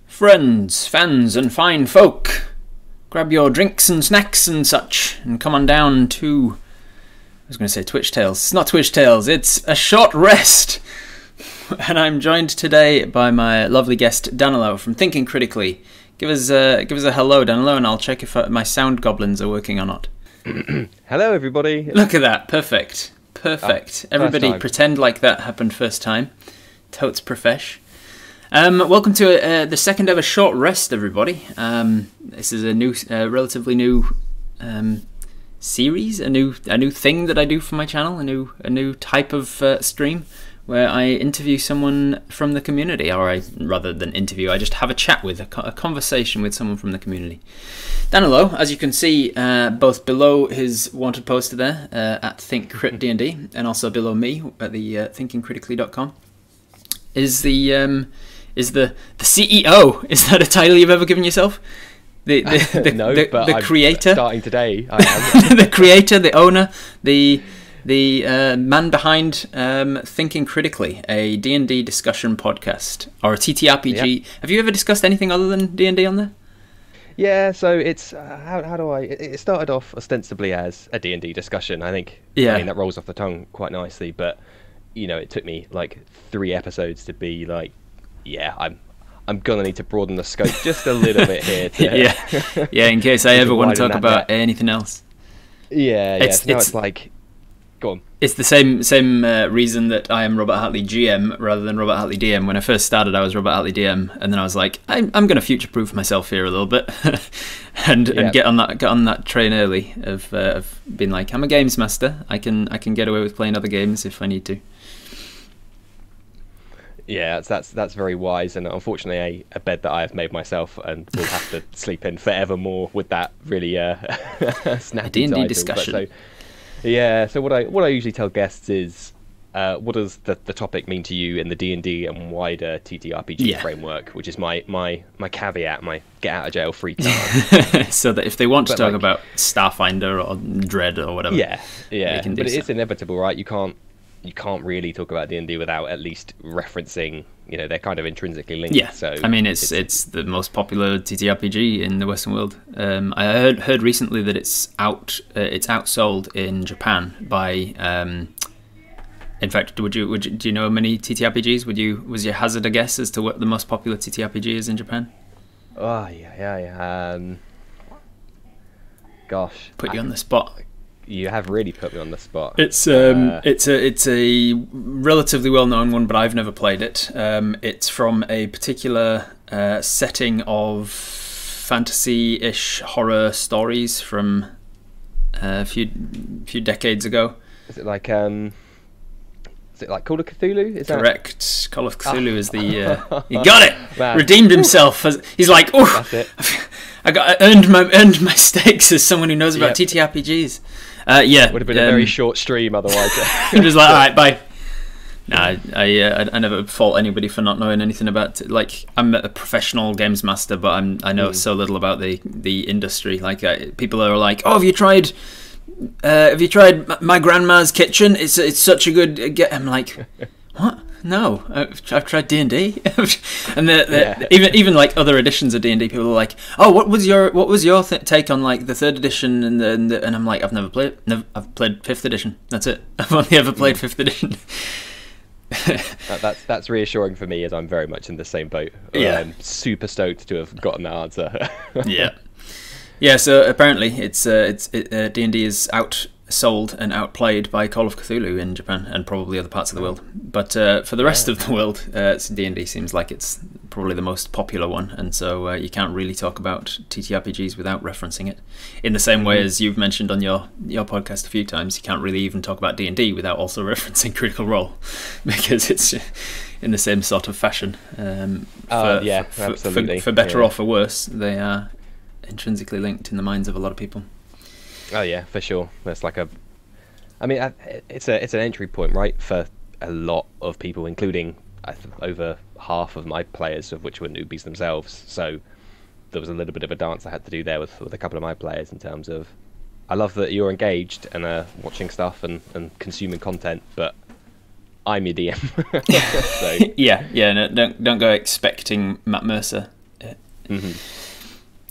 Friends, fans and fine folk, grab your drinks and snacks and such and come on down to, I was going to say Twitch Tales. It's not Twitch Tales, it's a short rest. And I'm joined today by my lovely guest Danilo from Thinking Critically. Give us a hello, Danilo, and I'll check if my sound goblins are working or not. Hello, everybody. Look at that, perfect. Everybody pretend like that happened first time. Totes profesh. Welcome to the second ever short rest, everybody. This is a new, relatively new series, a new thing that I do for my channel, a new type of stream where I interview someone from the community, or rather than interview, I just have a chat with, a conversation with someone from the community. Danilo, as you can see, both below his wanted poster there at ThinkCritDND, and also below me at the thinkingcritically.com, is the CEO. Is that a title you've ever given yourself? The creator. Starting today, I am. The creator, the owner, the man behind Thinking Critically, a D&D discussion podcast, or a TTRPG. Yep. Have you ever discussed anything other than D&D on there? Yeah, so it's how do I? It started off ostensibly as a D&D discussion. I think. Yeah. I mean, that rolls off the tongue quite nicely, but it took me like 3 episodes to be like, yeah, I'm gonna need to broaden the scope just a little bit here. Yeah. In case I ever want to talk about anything else. Yeah. So now it's like, go on. It's the same reason that I am Robert Hartley GM rather than Robert Hartley DM. When I first started, I was Robert Hartley DM, and then I was like, I'm going to future-proof myself here a little bit, and get on that train early of being like, I'm a games master. I can get away with playing other games if I need to. Yeah, that's very wise, and unfortunately a bed that I have made myself and will have to sleep in forevermore with that really snappy D&D title. discussion. So what I usually tell guests is, what does the topic mean to you in the D&D and wider TTRPG framework, which is my caveat, my get out of jail free time. So that if they want to talk about Starfinder or Dread or whatever, they can do but it's inevitable, right? You can't really talk about D&D without at least referencing, they're kind of intrinsically linked. Yeah, so I mean, it's the most popular TTRPG in the Western world. I heard recently that it's outsold in Japan by. In fact, do you know many TTRPGs? Was your hazard a guess as to what the most popular TTRPG is in Japan? Oh yeah. Gosh, put you on the spot. You have really put me on the spot. It's a relatively well-known one, but I've never played it. It's from a particular setting of fantasy-ish horror stories from a few decades ago. Is it like Call of Cthulhu? Is correct? That... Call of Cthulhu is the. He got it. Man. Redeemed himself. He's like, oh, that's it. I earned my stakes as someone who knows about TTRPGs. Would have been a very short stream otherwise. Just like, all right, bye. Nah, I never fault anybody for not knowing anything about it. Like, I'm a professional games master, but I know so little about the industry. Like, people are like, oh, have you tried My Grandma's Kitchen? It's such a good. I'm like, what? No, I've tried D&D, and even like other editions of D&D, people are like, "Oh, what was your take on like the 3rd edition?" And I'm like, "I've never played. I've played 5th edition. That's it. I've only ever played 5th edition." That's reassuring for me, as I'm very much in the same boat. I'm super stoked to have gotten that answer. Yeah. So apparently, D&D is outsold and outplayed by Call of Cthulhu in Japan and probably other parts of the world. But for the rest of the world, D&D seems like it's probably the most popular one, and so you can't really talk about TTRPGs without referencing it. In the same way as you've mentioned on your podcast a few times, you can't really even talk about D&D without also referencing Critical Role, because it's in the same sort of fashion. Absolutely. For better or for worse, they are intrinsically linked in the minds of a lot of people. Oh yeah, for sure. It's like it's an entry point, right, for a lot of people, including over half of my players, of which were newbies themselves. So there was a little bit of a dance I had to do there with a couple of my players in terms of, I love that you're engaged and watching stuff and consuming content, but I'm your DM. So. Yeah. No, don't go expecting Matt Mercer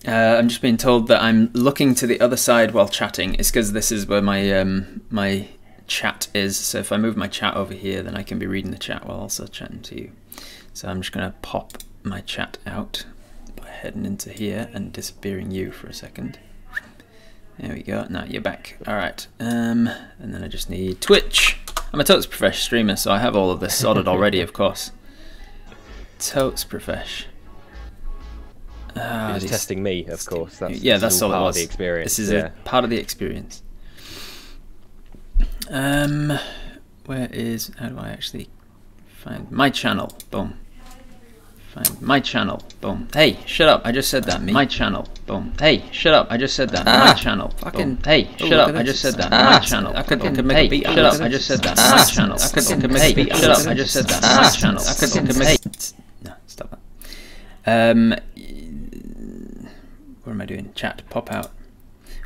I'm just being told that I'm looking to the other side while chatting. It's because this is where my chat is. So if I move my chat over here, then I can be reading the chat while also chatting to you. So I'm just going to pop my chat out by heading into here and disappearing you for a second. There we go. Now you're back. All right. And then I just need Twitch. I'm a totes profesh streamer, so I have all of this sorted already, of course. Totes profesh. You're just testing me, of course. That's all it was. Part of the experience. This is a part of the experience. Where is? How do I actually find my channel? Boom. Find my channel. Boom. Hey, shut up! I just said that. My channel. Boom. Hey, shut up! I just said that. My channel. Fucking. Hey, shut up! I just said that. My channel. I could make a beat. Shut up! I just said that. My channel. I could make a beat. Shut up! I just said that. My channel. I could make. No, stop that. What am I doing? Chat, pop out.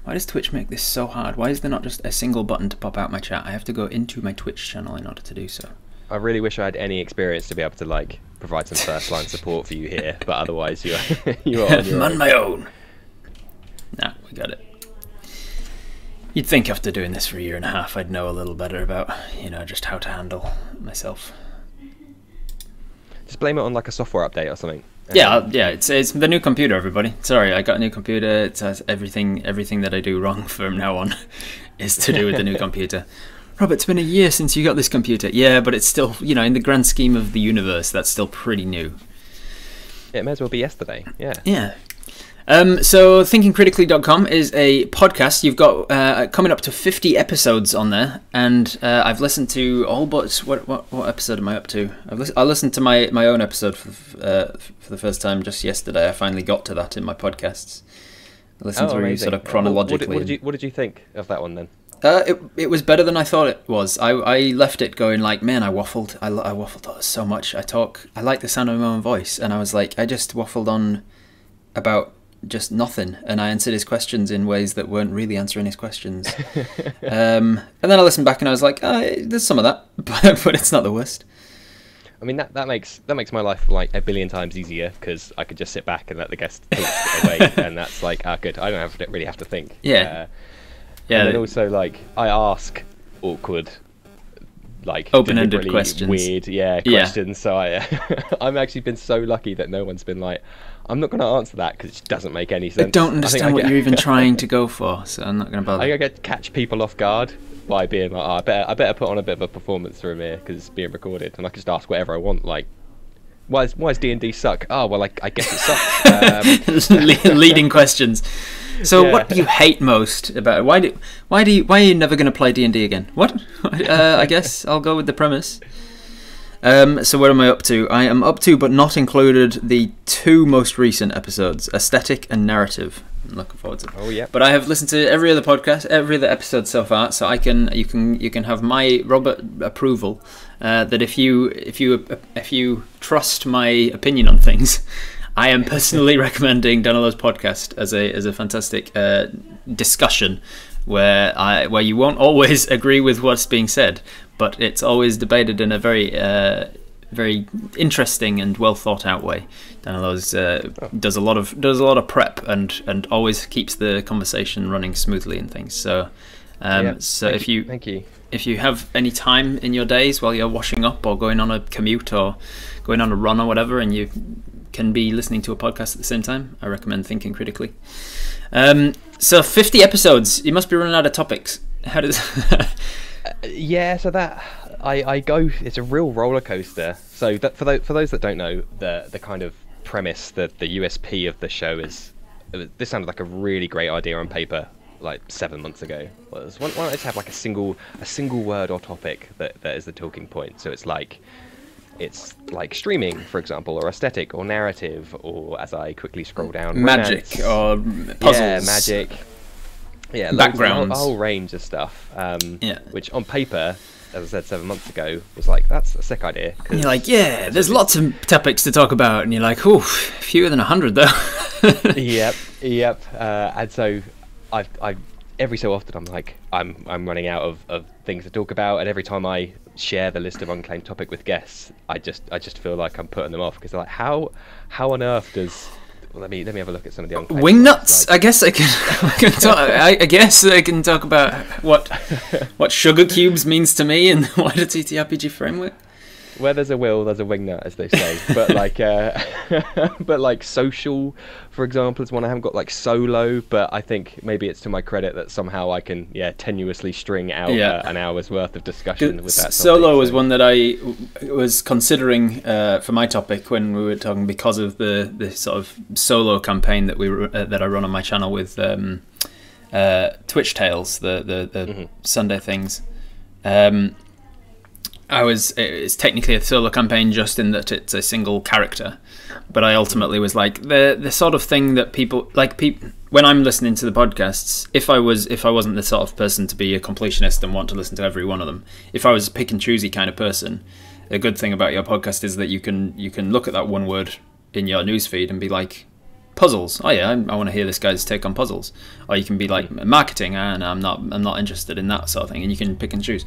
Why does Twitch make this so hard? Why is there not just a single button to pop out my chat? I have to go into my Twitch channel in order to do so. I really wish I had any experience to be able to like provide some first line support for you here, but otherwise you are on your own. My own. Nah, we got it. You'd think after doing this for a year and a half, I'd know a little better about, just how to handle myself. Just blame it on like a software update or something. Yeah, it's the new computer, everybody. Sorry, I got a new computer. It has everything that I do wrong from now on is to do with the new computer. Rob, it's been a year since you got this computer. Yeah, but it's still, in the grand scheme of the universe, that's still pretty new. Yeah, it may as well be yesterday. Yeah. Yeah. So thinkingcritically.com is a podcast. You've got coming up to 50 episodes on there, and I've listened to all but what episode am I up to? I listened to my own episode for the first time just yesterday. I finally got to that in my podcasts. I listened through sort of chronologically. What did you think of that one then? It was better than I thought it was. I left it going like, man, I waffled. I waffled so much. I like the sound of my own voice, and I was like, I just waffled on about just nothing, and I answered his questions in ways that weren't really answering his questions. And then I listened back and I was like, there's some of that, but it's not the worst. I mean, that makes my life like a billion times easier, because I could just sit back and let the guest talk away, and that's like, good. I don't really have to think. Yeah. And then also, like, I ask awkward, like, open-ended questions, weird, questions. So I'm actually been so lucky that no one's been like, I'm not going to answer that because it just doesn't make any sense. I don't understand what you're even trying to go for, so I'm not going to bother. I get to catch people off guard by being like, I better put on a bit of a performance for him here because it's being recorded, and I can just ask whatever I want, like, why does D&D suck? Oh, well, I guess it sucks. Leading questions. So what do you hate most about it? Why are you never going to play D&D again? What? I guess I'll go with the premise. So what am I up to? I am up to, but not included, the 2 most recent episodes, Aesthetic and Narrative. I'm looking forward to it. Oh yeah. But I have listened to every other podcast, every other episode so far, so you can have my Robert approval that if you trust my opinion on things, I am personally recommending Danilo's podcast as a fantastic discussion where you won't always agree with what's being said, but it's always debated in a very interesting and well thought out way. Danilo's does a lot of prep and always keeps the conversation running smoothly and things. So thank you. If you have any time in your days while you're washing up or going on a commute or going on a run or whatever, and you can be listening to a podcast at the same time, I recommend Thinking Critically. So 50 episodes, you must be running out of topics. How does so that I go, it's a real roller coaster. So that for those that don't know, the kind of premise, the USP of the show is, this sounded like a really great idea on paper like 7 months ago. Was why don't I just have like a single word or topic that is the talking point? So it's like streaming, for example, or aesthetic, or narrative, or, as I quickly scroll down, magic, romance, or puzzles. Yeah, magic. Yeah, backgrounds. A whole range of stuff. Which on paper, as I said 7 months ago, was like, that's a sick idea. And you're like, there's lots of topics to talk about, and you're like, fewer than 100 though. Yep. And so I every so often I'm like, I'm running out of things to talk about, and every time I share the list of unclaimed topic with guests, I just feel like I'm putting them off, because they're like, how on earth does let me have a look at some of the unclaimed Wingnuts. I guess I can talk, I guess I can talk about what sugar cubes means to me and the wider TTRPG framework. Where there's a will, there's a wingnut, as they say. But like social, for example, is one I haven't got. Like solo, but I think maybe it's to my credit that somehow I can tenuously string out an hour's worth of discussion with that topic. Solo was one that I was considering for my topic when we were talking, because of the sort of solo campaign that I run on my channel with Twitch Tales, the Sunday things. It's technically a solo campaign just in that it's a single character, but I ultimately was like the sort of thing that people like. When I'm listening to the podcasts, if I wasn't the sort of person to be a completionist and want to listen to every one of them, if I was a pick and choosy kind of person, a good thing about your podcast is that you can look at that one word in your newsfeed and be like, puzzles. Oh yeah, I want to hear this guy's take on puzzles. Or you can be like marketing, and I'm not interested in that sort of thing, and you can pick and choose.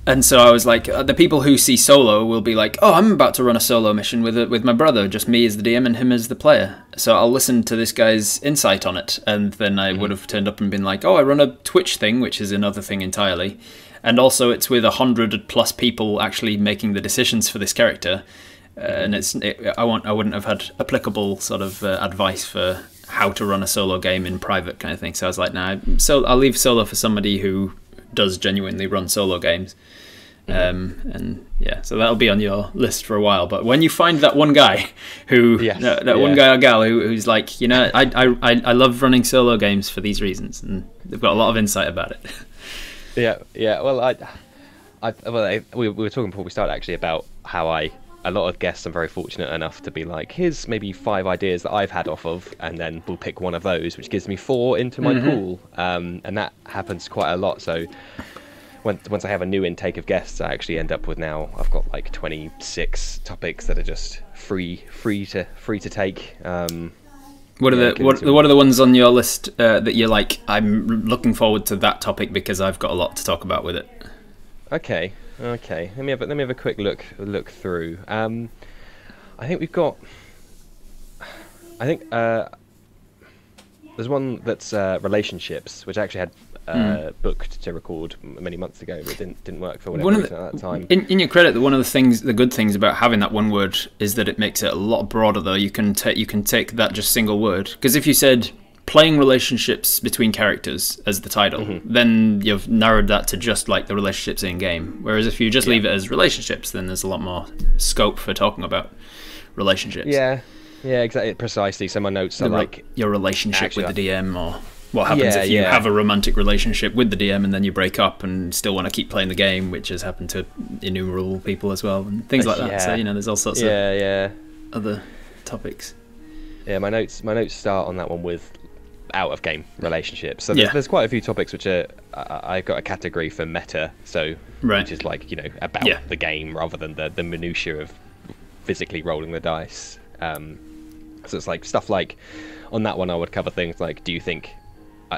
And so I was like, the people who see solo will be like, oh, I'm about to run a solo mission with my brother, just me as the DM and him as the player. So I'll listen to this guy's insight on it. And then I would have turned up and been like, oh, I run a Twitch thing, which is another thing entirely. And also it's with 100+ people actually making the decisions for this character. And I wouldn't have had applicable sort of advice for how to run a solo game in private kind of thing. So I was like, nah, so I'll leave solo for somebody who does genuinely run solo games. And yeah, so that'll be on your list for a while. But when you find that one guy one guy or gal who's like, I love running solo games for these reasons, and they've got a lot of insight about it. Yeah. Well, we were talking before we started actually about how a lot of guests I'm very fortunate enough to be like, here's maybe 5 ideas that I've had off of, and then we'll pick one of those, which gives me 4 into my pool, and that happens quite a lot. So once I have a new intake of guests, I actually end up with now I've got like 26 topics that are just free to take. What are the ones on your list that you're like, I'm looking forward to that topic because I've got a lot to talk about with it? Okay. Let me have a quick look through. I think we've got. There's one that's relationships, which I actually had booked to record many months ago, but it didn't work for whatever reason at that time. In your credit, one of the good things about having that one word is that it makes it a lot broader. Though you can take that just single word, because if you said playing relationships between characters as the title, then you've narrowed that to just like the relationships in game. Whereas if you just leave it as relationships, then there's a lot more scope for talking about relationships. Yeah, exactly, precisely. So my notes are like your relationship with the DM, or what happens if you have a romantic relationship with the DM and then you break up and still want to keep playing the game, which has happened to innumerable people as well, and things like that. So there's all sorts of other topics. Yeah, my notes start on that one with out of game relationships. So there's quite a few topics which are I've got a category for meta, so which is like about the game rather than the minutiae of physically rolling the dice. So it's like stuff like on that one I would cover things like, do you think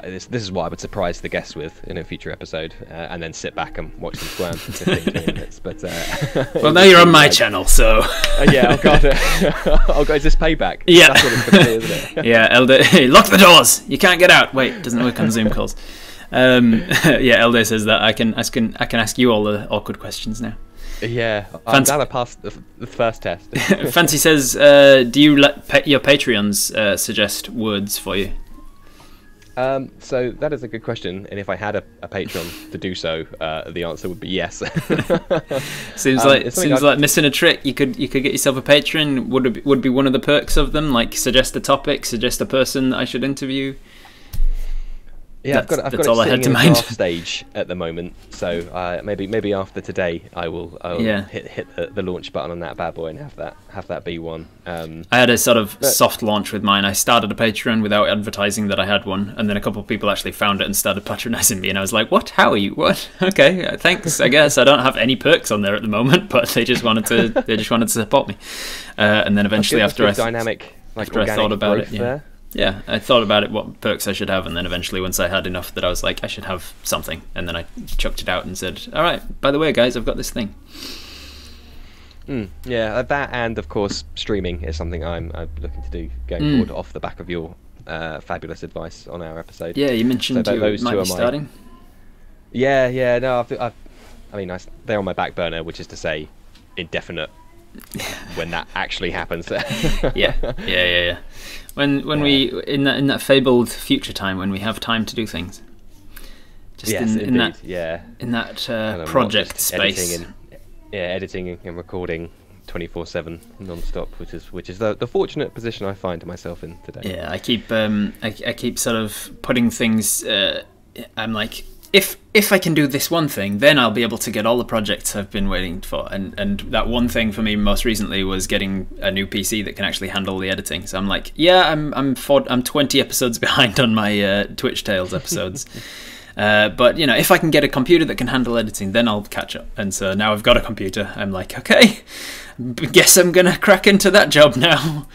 this is what I would surprise the guests with in a future episode, and then sit back and watch them squirm for 15 minutes. But well, now you're on my channel, so oh god, is this payback? Yeah, that's what it's gonna be, isn't it? Yeah, Elder, hey, lock the doors. You can't get out. Wait, it doesn't work on Zoom calls. Elder says that I can ask you all the awkward questions now. Yeah, I'm glad I passed the first test. Fancy says, do you let your Patreons suggest words for you? So that is a good question, and if I had a patron to do so, the answer would be yes. seems like missing a trick. You could get yourself a patron. Would be one of the perks of them, like suggest a topic, suggest a person that I should interview. Yeah, I've got it sitting in the draft stage at the moment, so maybe after today I will hit the launch button on that bad boy and have that be one. I had a sort of soft launch with mine. I started a Patreon without advertising that I had one, and then a couple of people actually found it and started patronising me, and I was like, "What? How are you? What? Okay, thanks. I guess I don't have any perks on there at the moment, but they just wanted to support me." And then eventually, after I thought about it, there. Yeah, I thought about it, what perks I should have, and then eventually once I had enough that I was like, I should have something, and then I chucked it out and said, all right, by the way, guys, I've got this thing. Yeah, that and of course streaming is something I'm looking to do going forward off the back of your fabulous advice on our episode. Yeah, you mentioned you might be starting. Yeah. No, I mean, they're on my back burner, which is to say, indefinite. When that actually happens. Yeah. When we in that fabled future time when we have time to do things. Just in that project space. Editing and recording 24/7 non-stop, which is the fortunate position I find myself in today. Yeah, I keep sort of putting things. I'm like, if I can do this one thing, then I'll be able to get all the projects I've been waiting for. And that one thing for me most recently was getting a new PC that can actually handle the editing. So I'm like, yeah, I'm 20 episodes behind on my Twitch Tales episodes. But you know, if I can get a computer that can handle editing, then I'll catch up. And so now I've got a computer. I'm like, okay, guess I'm gonna crack into that job now.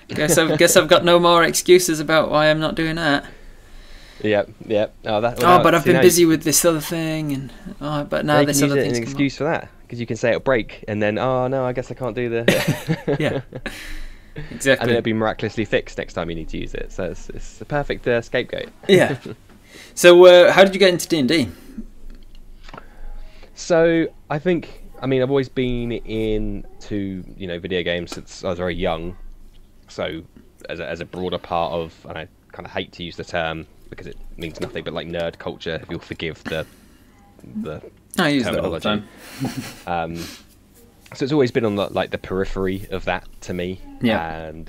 Guess I've got no more excuses about why I'm not doing that. Yeah. But I've been busy with this other thing, and but now this other thing's an excuse for that, because you can say it'll break, and then no, I guess I can't do the. Yeah. Exactly. And it'll be miraculously fixed next time you need to use it. So it's the perfect scapegoat. Yeah. So how did you get into D&D? So I've always been into video games since I was very young. So as a broader part of, and I kind of hate to use the term because it means nothing, but like nerd culture, if you'll forgive the I use terminology. That all the time. So it's always been on the periphery of that to me. Yeah. And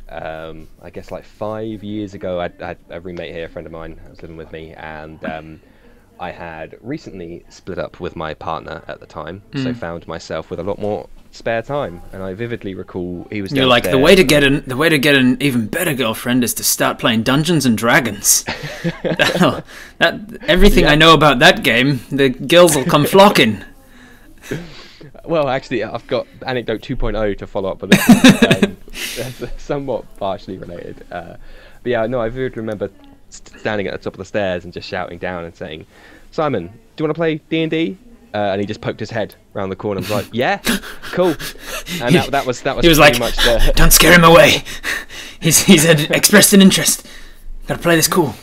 I guess like 5 years ago, I had a roommate here, a friend of mine, who was living with me, and I had recently split up with my partner at the time, so found myself with a lot more spare time. And I vividly recall he was. You're like, the way to get an even better girlfriend is to start playing Dungeons and Dragons. Everything I know about that game, the girls will come flocking. Well, actually, I've got anecdote 2.0 to follow up with this. That's somewhat partially related. But yeah, no, I vividly remember standing at the top of the stairs and just shouting down and saying, "Simon, do you want to play D&D?" And he just poked his head around the corner and was like, "Yeah, cool." And that was he was like, much the... "Don't scare him away. He's expressed an interest. Gotta play this cool."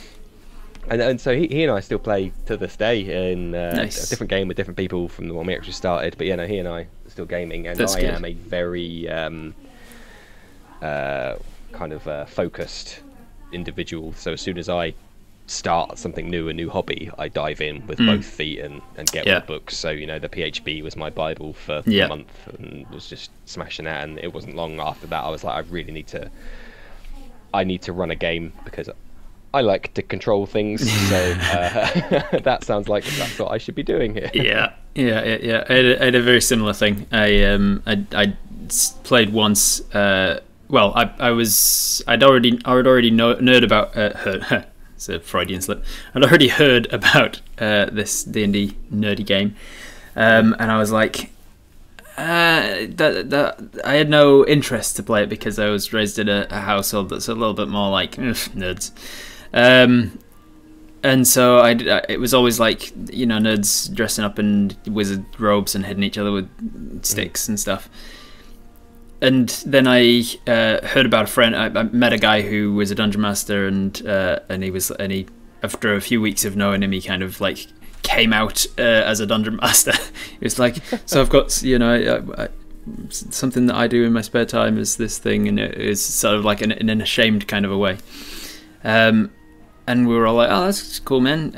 And so he and I still play to this day in Nice. a different game with different people from the one we actually started. But he and I are still gaming, and That's I good. am a very kind of focused individual. So as soon as I start something new, a new hobby, I dive in with both feet and get all the books. So the PHP was my Bible for a month, and was just smashing that. And it wasn't long after that I was like, I need to run a game because I like to control things, so that sounds like that's what I should be doing here. Yeah. I had a very similar thing. I played once. I'd already heard about. It's a Freudian slip. I'd already heard about this D&D nerdy game, and I was like, that I had no interest to play it because I was raised in a household that's a little bit more like nerds. And so it was always like, nerds dressing up in wizard robes and hitting each other with sticks and stuff. And then I heard about a friend. I met a guy who was a dungeon master, and he after a few weeks of knowing him, he kind of like came out as a dungeon master. He was like, so I've got something that I do in my spare time is this thing, and it is sort of like in an ashamed kind of a way. And we were all like, "Oh, that's cool, man."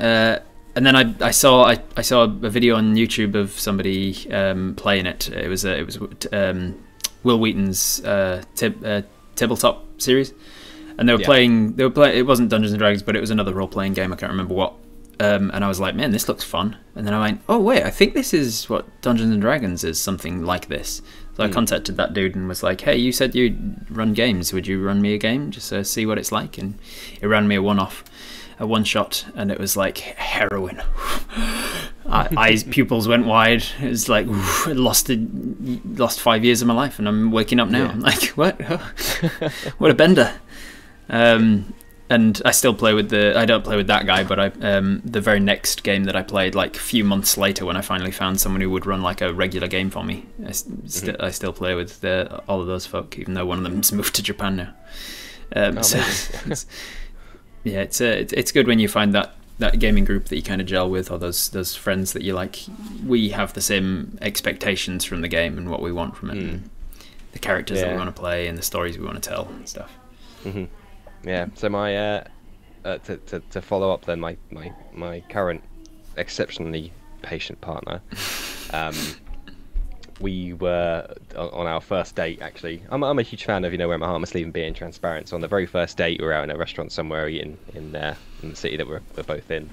And then I saw a video on YouTube of somebody playing it. It was Will Wheaton's tabletop series, and they were playing. It wasn't Dungeons and Dragons, but it was another role playing game. I can't remember what. And I was like, "Man, this looks fun." And then I went, "Oh wait, I think this is what Dungeons and Dragons is. Something like this." So I contacted that dude and was like, "Hey, you said you'd run games. Would you run me a game just to see what it's like?" And he ran me a one-shot, and it was like heroin. Eyes, pupils went wide. It was like, lost 5 years of my life, and I'm waking up now. I'm like, what? What a bender. and I still play with I don't play with that guy, but the very next game that I played, like a few months later, when I finally found someone who would run like a regular game for me, I still play with all of those folk, even though one of them's moved to Japan now. Yeah, it's good when you find that gaming group that you kind of gel with, or those friends that you like. We have the same expectations from the game and what we want from it, and the characters that we want to play, and the stories we want to tell and stuff. Yeah. So my to follow up then, my current exceptionally patient partner. We were on our first date, actually. I'm a huge fan of, wear my heart on my sleeve and being transparent. So on the very first date, we were out in a restaurant somewhere in the city that we're both in,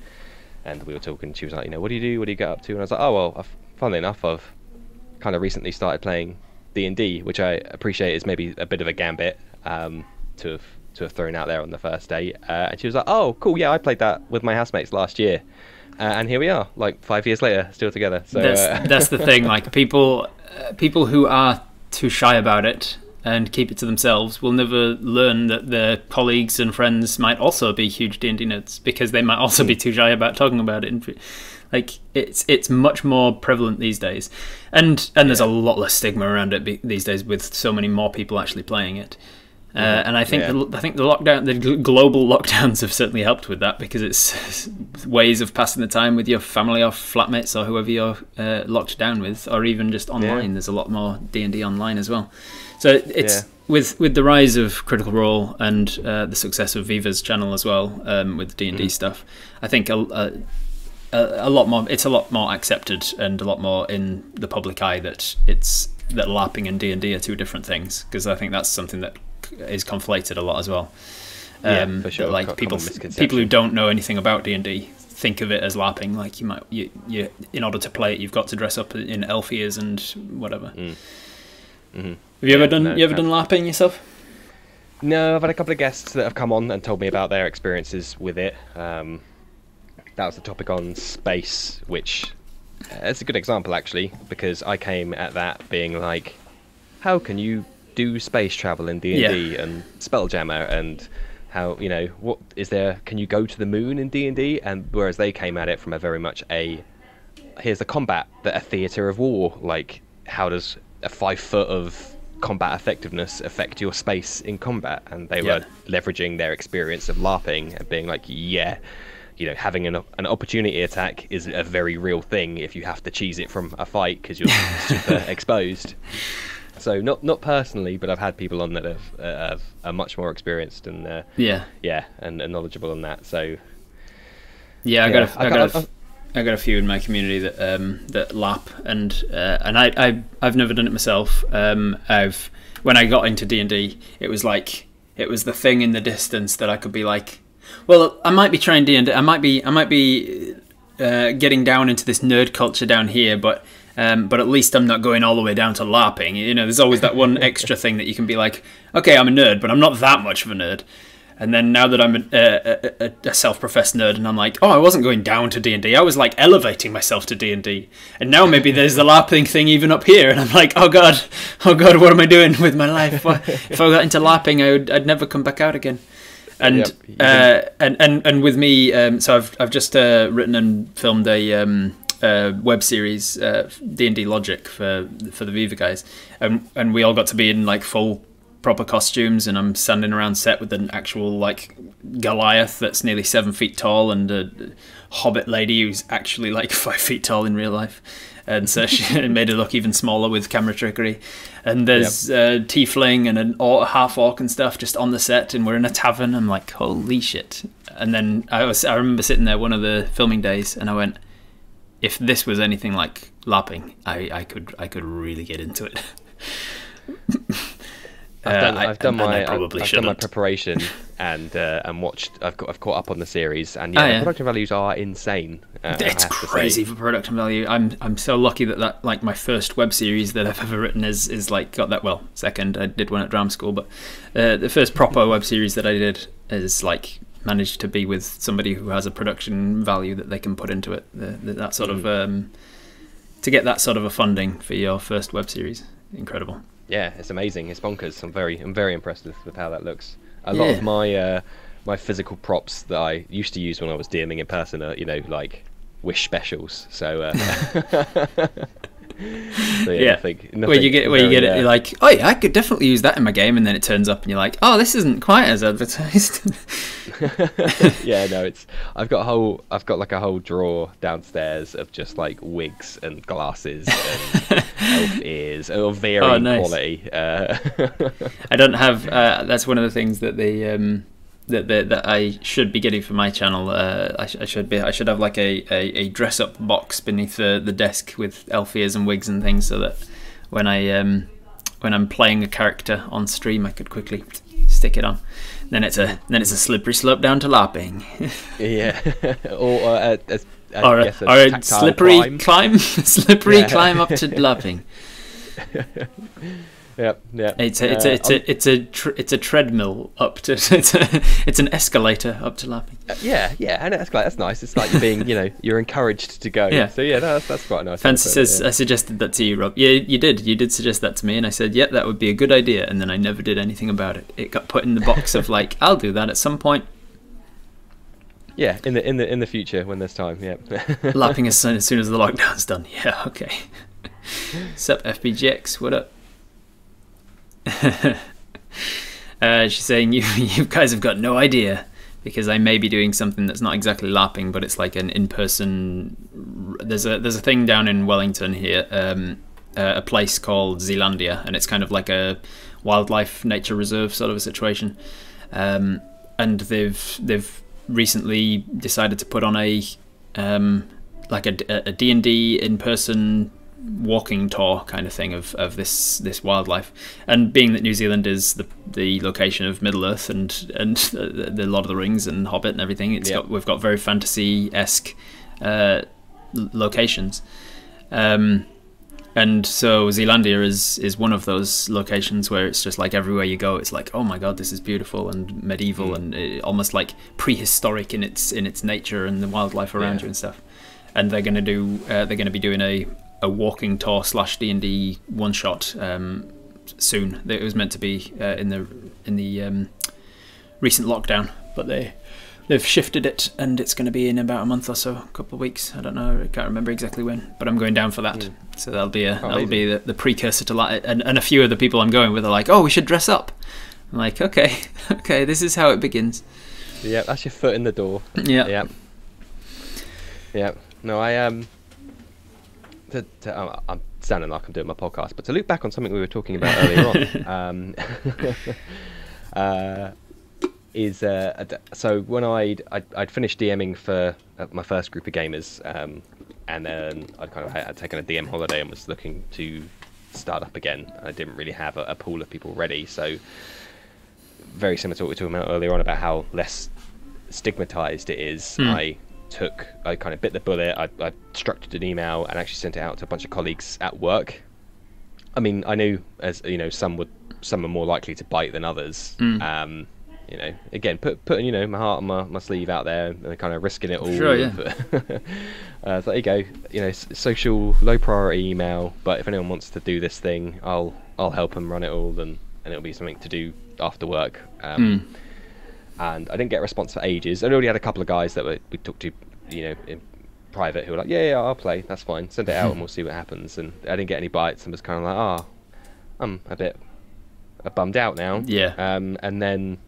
and we were talking. She was like, what do you do? What do you get up to? And I was like, oh, well, funnily enough, I've kind of recently started playing D&D, which I appreciate is maybe a bit of a gambit to have thrown out there on the first date. And she was like, oh, cool, yeah, I played that with my housemates last year. And here we are, like 5 years later, still together. So that's the thing. Like people who are too shy about it and keep it to themselves will never learn that their colleagues and friends might also be huge D&D nerds, because they might also be too shy about talking about it. Like it's much more prevalent these days, and there's a lot less stigma around it these days, with so many more people actually playing it. And I think the global lockdowns have certainly helped with that, because it's ways of passing the time with your family or flatmates or whoever you're locked down with, or even just online. Yeah. There's a lot more D&D online as well. So it's with the rise of Critical Role and the success of Viva's channel as well, with D&D stuff. I think a lot more. It's a lot more accepted and a lot more in the public eye that LARPing and D&D are two different things, because I think that's something that is conflated a lot as well. For sure. Like people who don't know anything about D&D think of it as LARPing. Like you in order to play it, you've got to dress up in elf ears and whatever. Have you ever done LARPing yourself? No, I've had a couple of guests that have come on and told me about their experiences with it. That was the topic on space, which it's a good example actually, because I came at that being like, how can you do space travel in D&D and Spelljammer, and how, what is there, can you go to the moon in D&D? And whereas they came at it from a very much here's the combat, a theatre of war, like how does a 5 foot of combat effectiveness affect your space in combat? And they were leveraging their experience of LARPing and being like, having an opportunity attack is a very real thing if you have to cheese it from a fight because you're super exposed. So not personally, but I've had people on that are much more experienced and and knowledgeable on that. So I got a few in my community that LARP, and I've never done it myself. When I got into D&D, it was the thing in the distance that I could be like, well, I might be trying D&D, I might be getting down into this nerd culture down here, but at least I'm not going all the way down to LARPing. There's always that one extra thing that you can be like, okay, I'm a nerd, but I'm not that much of a nerd. And then now that I'm a self-professed nerd, and I'm like, oh, I wasn't going down to D&D, I was like elevating myself to D&D. And now maybe there's the LARPing thing even up here, and I'm like, oh god, what am I doing with my life? If I got into LARPing, I'd never come back out again. And and with me, so I've just written and filmed a web series, D&D Logic, for the Viva guys, and we all got to be in like full proper costumes, and I'm standing around set with an actual like Goliath that's nearly 7 feet tall, and a hobbit lady who's actually like 5 feet tall in real life, and so she made her look even smaller with camera trickery. And there's tiefling and a half orc and stuff just on the set, and we're in a tavern. I'm like, holy shit. And then I remember sitting there one of the filming days, and I went, if this was anything like LARPing, I could really get into it. I've done my preparation and watched. I've caught up on the series, and the production values are insane. It's crazy for production value. I'm so lucky that like my first web series that I've ever written is like got that. Well, second, I did one at drama school, but the first proper web series that I did is like managed to be with somebody who has a production value that they can put into it. That sort of to get that sort of a funding for your first web series, incredible. Yeah, it's amazing. It's bonkers. I'm very impressed with how that looks. A lot of my physical props that I used to use when I was DMing in person are, like Wish specials. So, so yeah, where you get it, you're like, oh yeah, I could definitely use that in my game, and then it turns up, and you're like, oh, this isn't quite as advertised. Yeah, no, I've got like a whole drawer downstairs of just like wigs and glasses and elf ears of varying quality. I don't have. That's one of the things that that I should be getting for my channel. I should have like a dress up box beneath the desk with elf ears and wigs and things, so that when I'm playing a character on stream, I could quickly stick it on. Then it's a slippery slope down to LARPing. Yeah, or a slippery climb climb up to LARPing. Yeah. It's a treadmill up to it's an escalator up to LARPing. Yeah, and that's nice. It's like you're being, you're encouraged to go. Yeah. So yeah, that's quite nice. Fancy says, I suggested that to you, Rob. Yeah, you did suggest that to me, and I said, yeah, that would be a good idea, and then I never did anything about it. It got put in the box of like, I'll do that at some point. Yeah, in the future when there's time. Yeah. LARPing as soon as the lockdown's done. Yeah, okay. Sup, FBGX? What up? She's saying you guys have got no idea, because I may be doing something that's not exactly LARPing, but it's like an in-person. There's a thing down in Wellington here, a place called Zealandia, and it's kind of like a wildlife nature reserve sort of a situation, and they've recently decided to put on a D&D in-person walking tour kind of thing of this wildlife. And being that New Zealand is the location of Middle Earth and the Lord of the Rings and Hobbit and everything, we've got very fantasy-esque locations, and so Zealandia is one of those locations where it's just like everywhere you go, it's like, oh my god, this is beautiful and medieval and almost like prehistoric in its nature and the wildlife around you and stuff. And they're going to be doing a walking tour / D&D one shot soon. It was meant to be in the recent lockdown, but they've shifted it, and it's going to be in about a month or so, a couple of weeks. I don't know, I can't remember exactly when, but I'm going down for that. So that'll be the precursor to that. And a few of the people I'm going with are like, oh, we should dress up. I'm like, okay, this is how it begins. Yeah, that's your foot in the door. Yeah. No, I'm sounding like I'm doing my podcast, but to loop back on something we were talking about earlier on, so when I'd finished DMing for my first group of gamers, and then I'd taken a DM holiday and was looking to start up again. I didn't really have a pool of people ready, so very similar to what we were talking about earlier on about how less stigmatized it is. I kind of bit the bullet. I structured an email and actually sent it out to a bunch of colleagues at work. I mean, I knew, as some are more likely to bite than others. Again, putting my heart on my sleeve out there and kind of risking it all. Sure, yeah. So there you go. Social low priority email. But if anyone wants to do this thing, I'll help them run it all, and it'll be something to do after work. And I didn't get a response for ages. I already had a couple of guys that we talked to, in private, who were like, yeah, I'll play, that's fine, send it out and we'll see what happens. And I didn't get any bites, and was kind of like, I'm a bit bummed out now. Yeah. And then,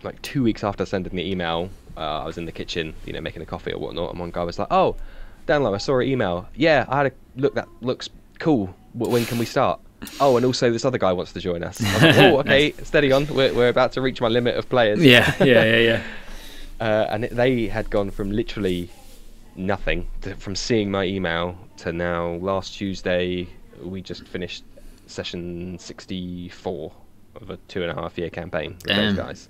like 2 weeks after sending the email, I was in the kitchen, making a coffee or whatnot, and one guy was like, oh, Danlo, I saw an email. Yeah, I had a look, that looks cool. When can we start? Oh, and also this other guy wants to join us. Like, oh, okay, steady on. We're about to reach my limit of players. Yeah. And they had gone from literally nothing, from seeing my email to now. Last Tuesday, we just finished session 64 of a 2.5-year campaign with those guys.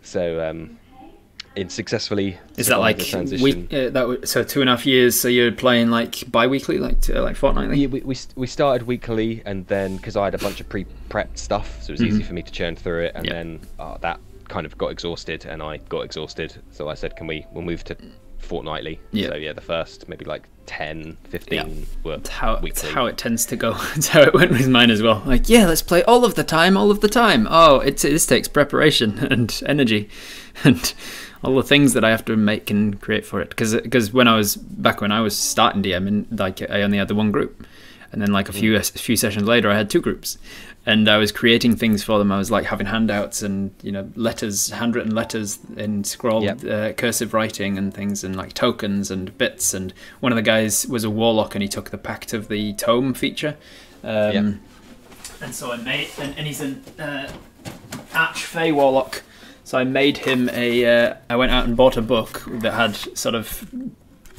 So it successfully. Is that like so 2.5 years? So you're playing like bi-weekly, like fortnightly? Yeah, we started weekly, and then because I had a bunch of pre-prepped stuff, so it was easy for me to churn through it, and then that kind of got exhausted, and I got exhausted. So I said, we'll move to fortnightly. So yeah, the first maybe like 10, 15 were It's weekly. how it tends to go. It's how it went with mine as well. Like, yeah, let's play all of the time. Oh, this takes preparation and energy, and all the things that I have to make and create for it. Because when I was starting DMing, like I only had the one group, and then like a few sessions later, I had two groups, and I was creating things for them. I was like having handouts and letters, handwritten letters in scrolled cursive writing and things, and like tokens and bits. And one of the guys was a warlock, and he took the Pact of the Tome feature. And so I made, and he's an Archfey warlock. So I made him I went out and bought a book that had sort of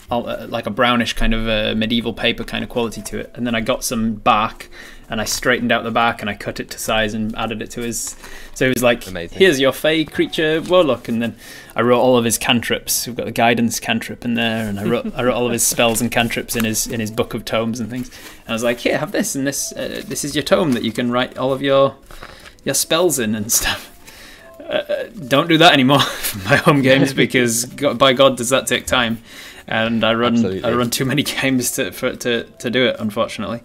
like a brownish kind of medieval paper kind of quality to it. And then I got some bark, and I straightened out the bark, and I cut it to size and added it to his. So he was like, amazing. Here's your Fey creature warlock. And then I wrote all of his cantrips. We've got the guidance cantrip in there, and I wrote all of his spells and cantrips in his book of tomes and things. And I was like, here, have this, and this. This is your tome that you can write all of your spells in and stuff. Don't do that anymore for my home games, because by God does that take time, and I run too many games to do it, unfortunately.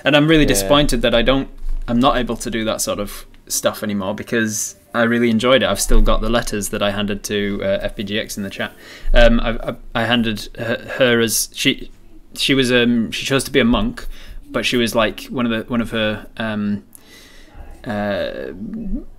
And I'm really disappointed that I'm not able to do that sort of stuff anymore, because I really enjoyed it. I've still got the letters that I handed to FPGX in the chat. I handed her as she chose to be a monk, but she was like one of her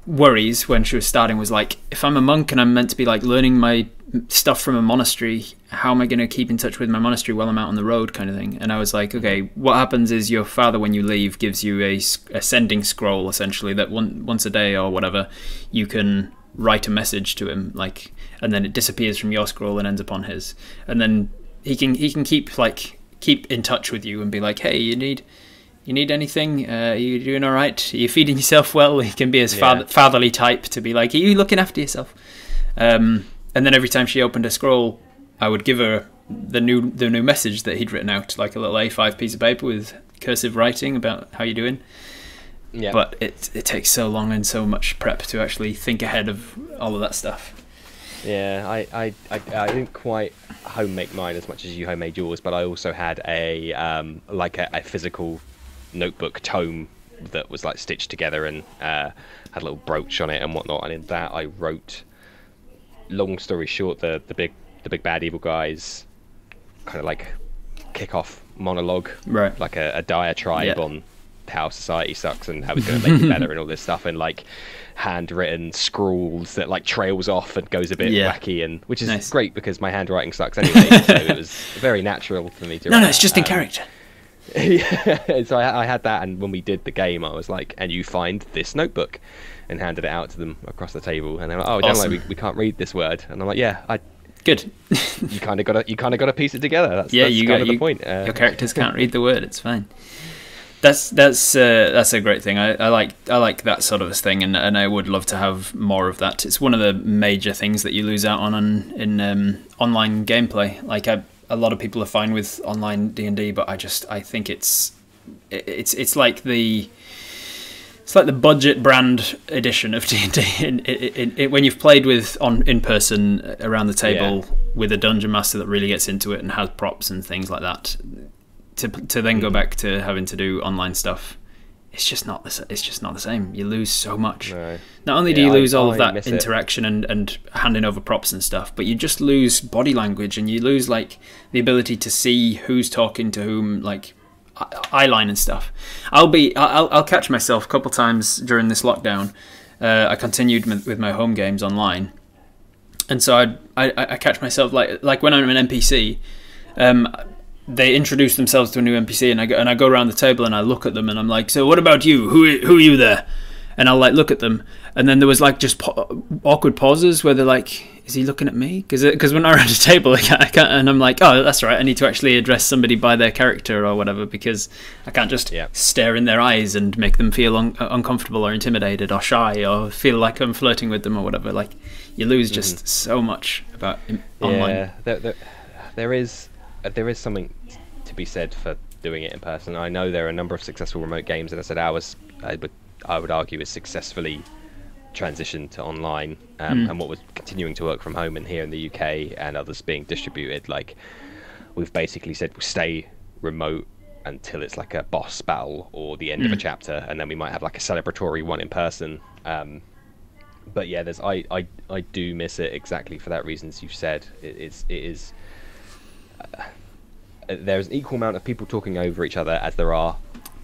worries when she was starting was like, if I'm a monk and I'm meant to be like learning my stuff from a monastery, how am I going to keep in touch with my monastery while I'm out on the road, kind of thing. And I was like, okay, what happens is your father, when you leave, gives you a sending scroll, essentially, that once a day or whatever you can write a message to him, like, and then it disappears from your scroll and ends up on his, and then he can keep in touch with you and be like, hey, you need anything? Are you doing all right? Are you feeding yourself well? He can be his fatherly type to be like, are you looking after yourself? And then every time she opened a scroll, I would give her the new message that he'd written out, like a little A5 piece of paper with cursive writing about how you're doing. Yeah. But it takes so long and so much prep to actually think ahead of all of that stuff. Yeah, I didn't quite homemade mine as much as you homemade yours, but I also had a physical notebook tome that was like stitched together and had a little brooch on it and whatnot, and in that I wrote, long story short, the big bad evil guy's kind of like kick-off monologue, right? Like a diatribe on how society sucks and how it's going to make it better and all this stuff, and like handwritten scrawls that like trails off and goes a bit wacky, and which is great because my handwriting sucks anyway. So it was very natural for me to write. No, it's just in character. Yeah, so I had that, and when we did the game, I was like, and you find this notebook, and handed it out to them across the table, and they're like, oh, awesome. Don't we can't read this word, and I'm like, yeah, good. you kind of got to piece it together. That's the point. Your characters can't read the word. It's fine. That's a great thing. I like that sort of a thing, and I would love to have more of that. It's one of the major things that you lose out on in online gameplay. Like a lot of people are fine with online D&D, but I think it's like the budget brand edition of D&D. When you've played in person around the table with a dungeon master that really gets into it and has props and things like that, to then go back to having to do online stuff, it's just not the same. You lose so much. No. Not only do you lose all of that interaction and handing over props and stuff, but you just lose body language, and you lose like the ability to see who's talking to whom, like eyeline and stuff. I'll catch myself a couple times during this lockdown. I continued with my home games online, and so I catch myself like when I'm an NPC. They introduce themselves to a new NPC, and I go around the table and I look at them and I'm like, so what about you? Who are you there? And I'll like look at them, and then there was like just awkward pauses where they're like, is he looking at me? Because when I'm around a table, I can't, and I'm like, oh, that's right, I need to actually address somebody by their character or whatever, because I can't just stare in their eyes and make them feel uncomfortable or intimidated or shy or feel like I'm flirting with them or whatever. Like, you lose just so much about online. Yeah, there is something to be said for doing it in person. I know there are a number of successful remote games, and I said ours, I would argue, is successfully transitioned to online, and what was continuing to work from home and here in the UK, and others being distributed. Like we've basically said we'll stay remote until it's like a boss battle or the end of a chapter, and then we might have like a celebratory one in person. But yeah, I do miss it exactly for that reasons you've said. It is there's an equal amount of people talking over each other as there are,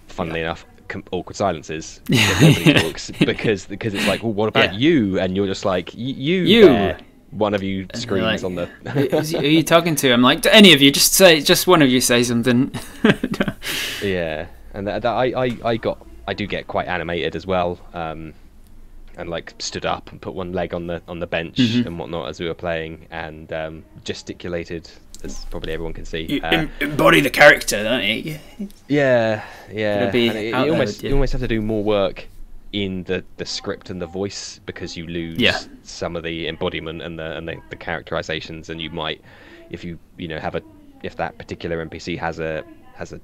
funnily enough, awkward silences. Nobody talks because it's like, well, what about you? And you're just like, you. There. One of you screams on the. Who are you talking to? I'm like, any of you, just one of you say something. Yeah, and I do get quite animated as well, and like stood up and put one leg on the bench and whatnot as we were playing, and gesticulated, as probably everyone can see. You embody the character, don't you? Yeah. You almost have to do more work in the script and the voice, because you lose some of the embodiment and the characterizations, and you might, if that particular NPC has a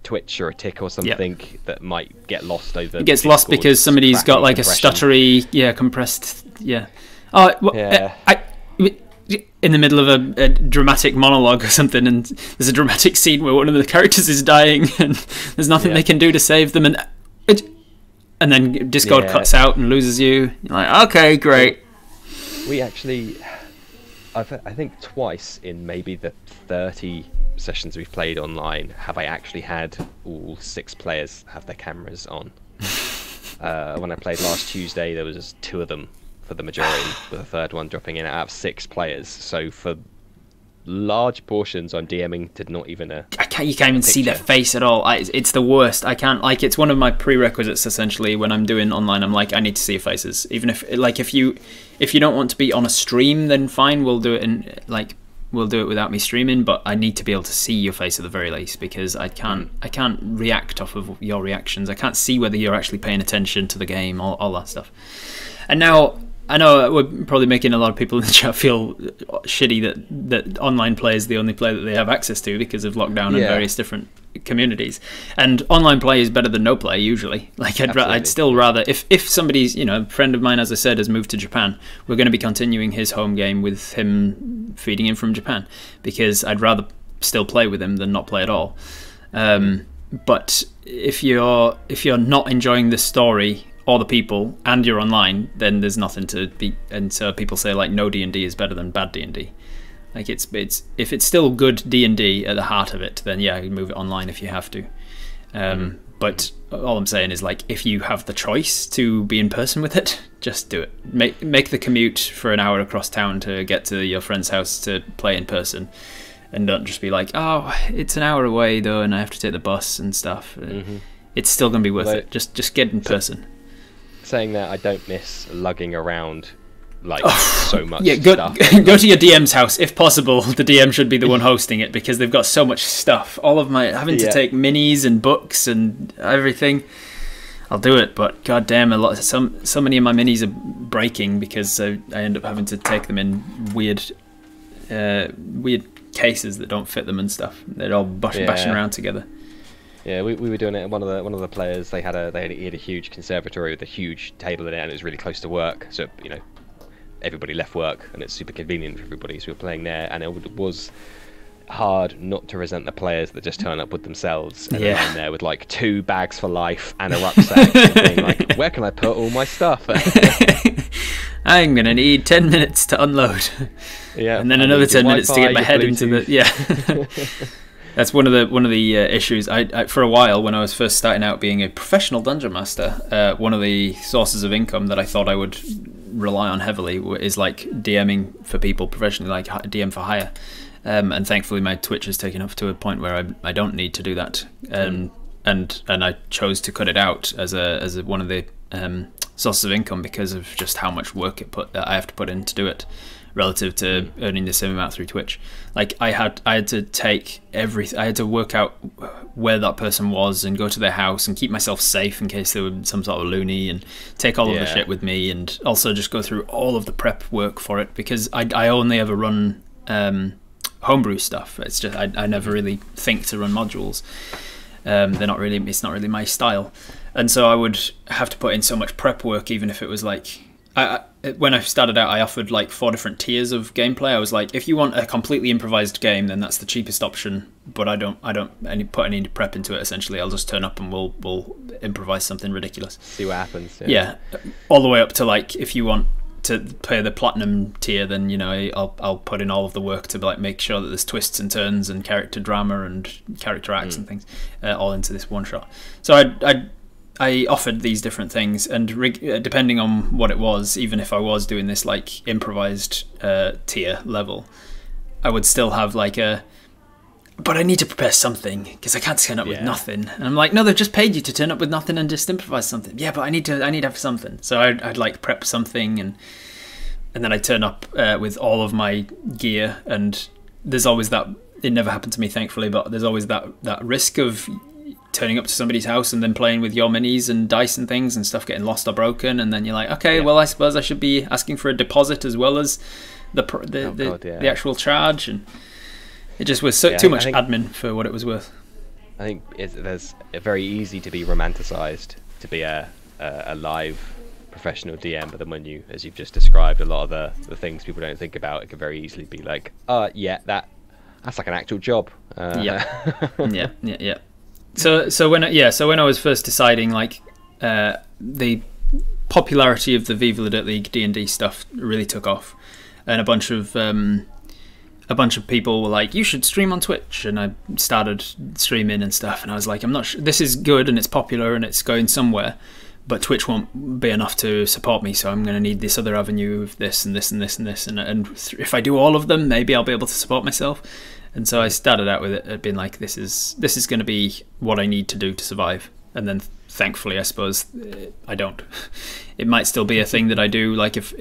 twitch or a tick or something that might get lost over. It gets lost because somebody's got like a stuttery, compressed, in the middle of a dramatic monologue or something, and there's a dramatic scene where one of the characters is dying, and there's nothing they can do to save them, and then Discord cuts out and loses you. You're like, okay, great. We actually, I think twice in maybe the 30 sessions we've played online have I actually had all 6 players have their cameras on. When I played last Tuesday, there was just 2 of them for the majority, with a third one dropping in out of 6 players. So for large portions, I'm DMing to not even you can't even see their face at all. It's the worst. I can't, like, it's one of my prerequisites essentially when I'm doing online. I'm like, I need to see your faces, even if you don't want to be on a stream, then fine, we'll do it without me streaming, but I need to be able to see your face at the very least, because I can't react off of your reactions. I can't see whether you're actually paying attention to the game, all that stuff. And now I know we're probably making a lot of people in the chat feel shitty that online play is the only play that they have access to because of lockdown and various different communities. And online play is better than no play usually. Like I'd still rather, if somebody's, a friend of mine, as I said, has moved to Japan, we're going to be continuing his home game with him feeding in from Japan, because I'd rather still play with him than not play at all. But if you're not enjoying the story or the people and you're online, then there's nothing to be. And so people say like no D&D is better than bad D&D. Like it's if it's still good D&D at the heart of it, then yeah, you move it online if you have to. But all I'm saying is, like, if you have the choice to be in person with it, just do it. Make the commute for an hour across town to get to your friend's house to play in person, and don't just be like, oh, it's an hour away though, and I have to take the bus and stuff. It's still gonna be worth it. Just get in person. Saying that, I don't miss lugging around so much stuff. Go to your DM's house if possible. The DM should be the one hosting it, because they've got so much stuff. All of my having to take minis and books and everything. I'll do it, but goddamn, so many of my minis are breaking because I end up having to take them in weird cases that don't fit them and stuff. They're all bashing around together. Yeah, we were doing it. One of the players, they had a huge conservatory with a huge table in it, and it was really close to work. So everybody left work, and it's super convenient for everybody. So we were playing there, and it was hard not to resent the players that just turn up with themselves and they're in there with like 2 bags for life and a rucksack, and being like, where can I put all my stuff? I'm gonna need 10 minutes to unload. And then another 10 minutes to get my head into the That's one of the issues. I for a while, when I was first starting out being a professional dungeon master, one of the sources of income that I thought I would rely on heavily is like DMing for people professionally, like DM for hire. And thankfully, my Twitch has taken up to a point where I don't need to do that, and I chose to cut it out as one of the sources of income because of just how much work I have to put in to do it, relative to earning the same amount through Twitch. Like I had to take everything. I had to work out where that person was and go to their house and keep myself safe in case there were some sort of loony, and take all of the shit with me, and also just go through all of the prep work for it, because I only ever run homebrew stuff. It's just I never really think to run modules. It's not really my style, and so I would have to put in so much prep work, even if it was like when I started out, I offered like 4 different tiers of gameplay. I was like, if you want a completely improvised game, then that's the cheapest option but I don't put any prep into it. Essentially, I'll just turn up and we'll improvise something ridiculous. See what happens. Yeah, all the way up to like if you want to play the platinum tier, then I'll put in all of the work to like make sure that there's twists and turns and character drama and character acts and things all into this one shot. So I offered these different things, and depending on what it was, even if I was doing this like improvised tier level, I would still have like but I need to prepare something because I can't turn up with nothing. And I'm like, no, they've just paid you to turn up with nothing and just improvise something. Yeah, but I need to have something. So I'd like prep something, and then I turn up with all of my gear, and there's always that. It never happened to me, thankfully, but there's always that risk of turning up to somebody's house and then playing with your minis and dice and things and stuff getting lost or broken, and then you're like, okay, well, I suppose I should be asking for a deposit as well as the actual charge, and it just was too much admin for what it was worth. I think there's very easy to be romanticized to be a live professional DM, but then when you, as you've just described, a lot of the things people don't think about, it can very easily be like, that's like an actual job. Yeah. So when I was first deciding, like, the popularity of the Viva La Dirt League D&D stuff really took off, and a bunch of people were like, you should stream on Twitch, and I started streaming and stuff, and I was like, I'm not sure, this is good and it's popular and it's going somewhere, but Twitch won't be enough to support me, so I'm going to need this other avenue of this and this and this and this, and if I do all of them, maybe I'll be able to support myself. And so I started out with it being like, this is going to be what I need to do to survive. And then thankfully, I suppose, I don't. It might still be a thing that I do, like if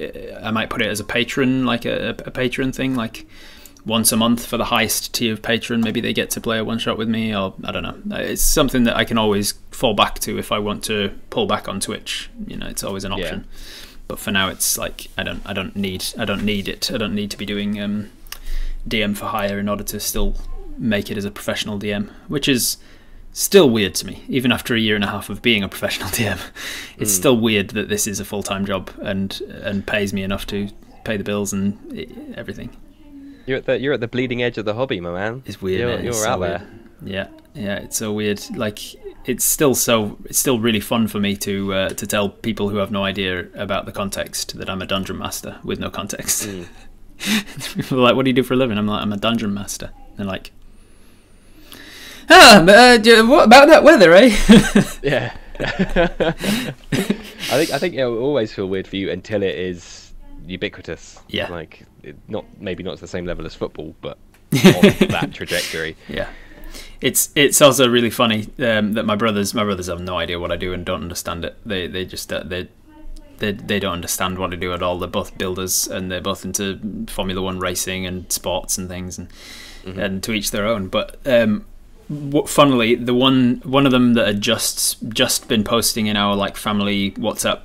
I might put it as a patron, like a patron thing, like once a month for the highest tier of patron, maybe they get to play a one shot with me, or I don't know. It's something that I can always fall back to if I want to pull back on Twitch. It's always an option. But for now, it's like I don't need it. I don't need to be doing DM for hire in order to still make it as a professional DM, which is still weird to me, even after a year and a half of being a professional DM. It's still weird that this is a full-time job and pays me enough to pay the bills and everything. You're at the bleeding edge of the hobby, my man. It's weird. You're out there. Yeah, it's so weird. Like it's still really fun for me to tell people who have no idea about the context that I'm a dungeon master with no context. People are like, what do you do for a living? I'm like, I'm a dungeon master. They're like, what about that weather, eh? Yeah. I think it will always feel weird for you until it is ubiquitous. Yeah. Like maybe not to the same level as football, but on that trajectory. Yeah. It's also really funny that my brothers have no idea what I do and don't understand it. They just they don't understand what I do at all. They're both builders and they're both into Formula One racing and sports and things, and to each their own. But funnily, the one of them that had just been posting in our like family WhatsApp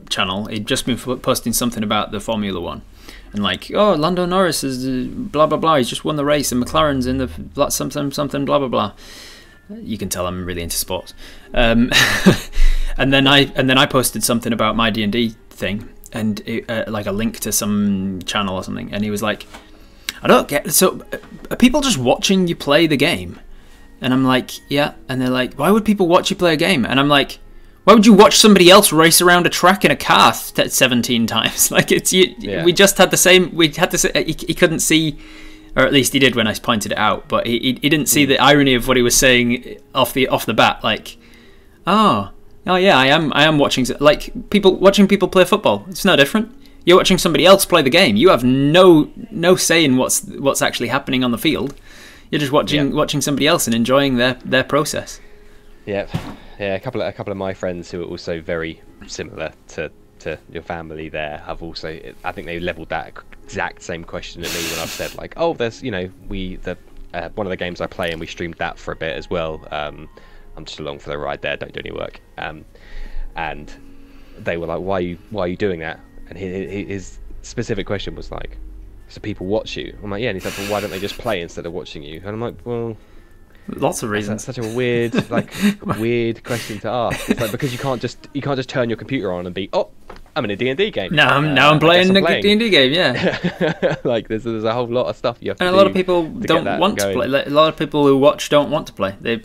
channel, he'd just been posting something about the Formula One, and like, oh, Lando Norris is blah blah blah. He's just won the race, and McLaren's in the something blah blah blah. You can tell I'm really into sports. And then I posted something about my D&D thing, and like a link to some channel or something, and he was like, I don't get, so are people just watching you play the game? And I'm like, yeah. And they're like, why would people watch you play a game? And I'm like, why would you watch somebody else race around a track in a car 17 times? Like we just had the same, he couldn't see, or at least he did when I pointed it out, but he didn't see the irony of what he was saying off the bat. Like, oh yeah, I am watching, like, watching people play football. It's no different. You're watching somebody else play the game. You have no say in what's actually happening on the field. You're just watching somebody else and enjoying their process. Yeah, a couple of my friends who are also very similar to your family there have also, I think they leveled that exact same question at me when I've said like, oh, there's one of the games I play and we streamed that for a bit as well. I'm just along for the ride there, don't do any work. And they were like, why are you doing that? And his specific question was like, so people watch you? I'm like, yeah. And he's like, well, why don't they just play instead of watching you? And I'm like, well, lots of reasons. That's such a weird, weird question to ask. It's like, because you can't just turn your computer on and be, oh, I'm in a D&D game. Now I'm playing a D&D game. Yeah. Like there's a whole lot of stuff you have to do. And a lot of people don't want to play. A lot of people who watch don't want to play. They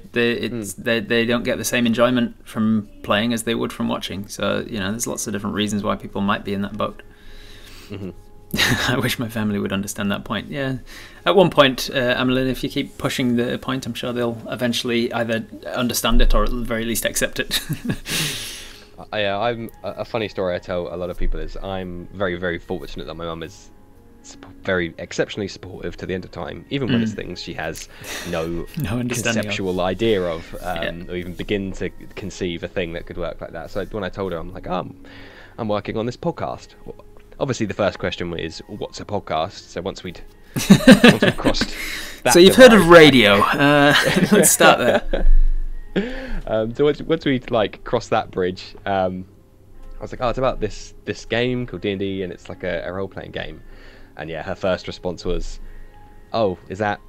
don't get the same enjoyment from playing as they would from watching. So there's lots of different reasons why people might be in that boat. Mm-hmm. I wish my family would understand that point. Yeah, at one point, Amelin, if you keep pushing the point, I'm sure they'll eventually either understand it or at the very least accept it. I'm a funny story I tell a lot of people is I'm very, very fortunate that my mum is very exceptionally supportive to the end of time, even when it's things she has no conceptual idea of, or even begin to conceive a thing that could work like that. So when I told her, I'm like, I'm working on this podcast. Obviously, the first question is, what's a podcast? So once we'd crossed that. So you've heard of radio. Let's start there. So once we crossed that bridge, I was like, it's about this game called D&D, and it's like a role-playing game. And yeah, her first response was, is that